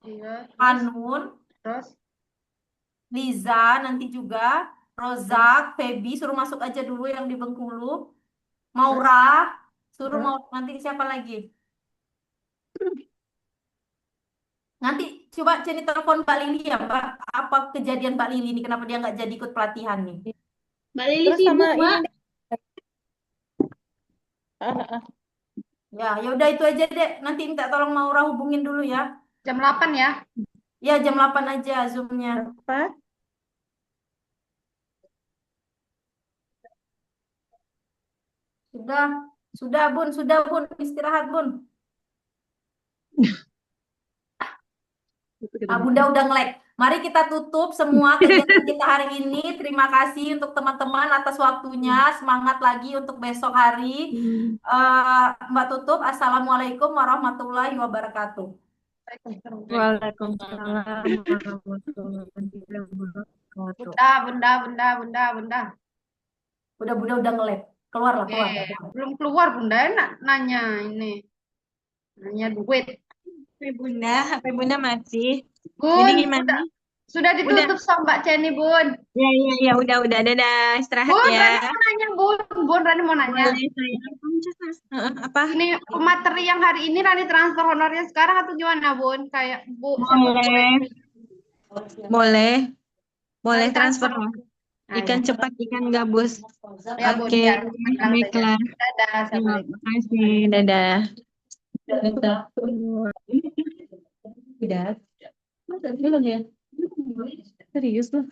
[SPEAKER 4] Iya, terus?
[SPEAKER 1] Hanun,
[SPEAKER 4] Terus?
[SPEAKER 1] Liza nanti juga, Rozak, Feby suruh masuk aja dulu yang di Bengkulu, Maura, suruh
[SPEAKER 4] Terus?
[SPEAKER 1] mau nanti siapa lagi? Nanti coba Jenny telepon Mbak Lili ya Mbak, apa kejadian Mbak Lili ini kenapa dia nggak jadi ikut pelatihan nih?
[SPEAKER 11] Mbak Lili
[SPEAKER 7] Terus sama
[SPEAKER 11] sibuk, Mbak.
[SPEAKER 7] ini. Ah, ah.
[SPEAKER 1] Ya, ya udah itu aja deh. Nanti minta tolong Maura hubungin dulu ya.
[SPEAKER 4] Jam 8 ya?
[SPEAKER 1] Ya jam 8 aja Zoom-nya.
[SPEAKER 7] Apa?
[SPEAKER 1] Sudah, sudah Bun, istirahat Bun. Bunda udah nge-lag. Mari kita tutup semua kegiatan kita hari ini. Terima kasih untuk teman-teman atas waktunya. Semangat lagi untuk besok hari. Mbak tutup. Assalamualaikum warahmatullahi wabarakatuh.
[SPEAKER 11] Waalaikumsalam warahmatullahi wabarakatuh.
[SPEAKER 4] Bunda.
[SPEAKER 1] Bunda udah nge-lag. Keluar.
[SPEAKER 4] Belum keluar Bunda, enak nanya ini. Nanya duit.
[SPEAKER 11] HP Bunda mati.
[SPEAKER 4] Bun,
[SPEAKER 11] Jadi gimana?
[SPEAKER 4] sudah ditutup sama Mbak Ceni, Bun.
[SPEAKER 11] Ya, udah, dadah, istirahat
[SPEAKER 4] Bun,
[SPEAKER 11] ya.
[SPEAKER 4] Rani mau nanya, Bun, Rani mau nanya.
[SPEAKER 11] Boleh saya. Apa?
[SPEAKER 4] Ini materi yang hari ini Rani transfer honornya sekarang atau gimana, Bun? Kayak Bu.
[SPEAKER 11] Boleh transfer. Ikan cepat, ikan gabus.
[SPEAKER 4] Ya, Bun,
[SPEAKER 11] Oke,
[SPEAKER 4] ya, bilang saja.
[SPEAKER 11] baiklah.
[SPEAKER 4] Dadah,
[SPEAKER 11] Terima
[SPEAKER 4] Assalamualaikum.
[SPEAKER 11] kasih, dadah. Udah. Masa belum ya? Serius loh.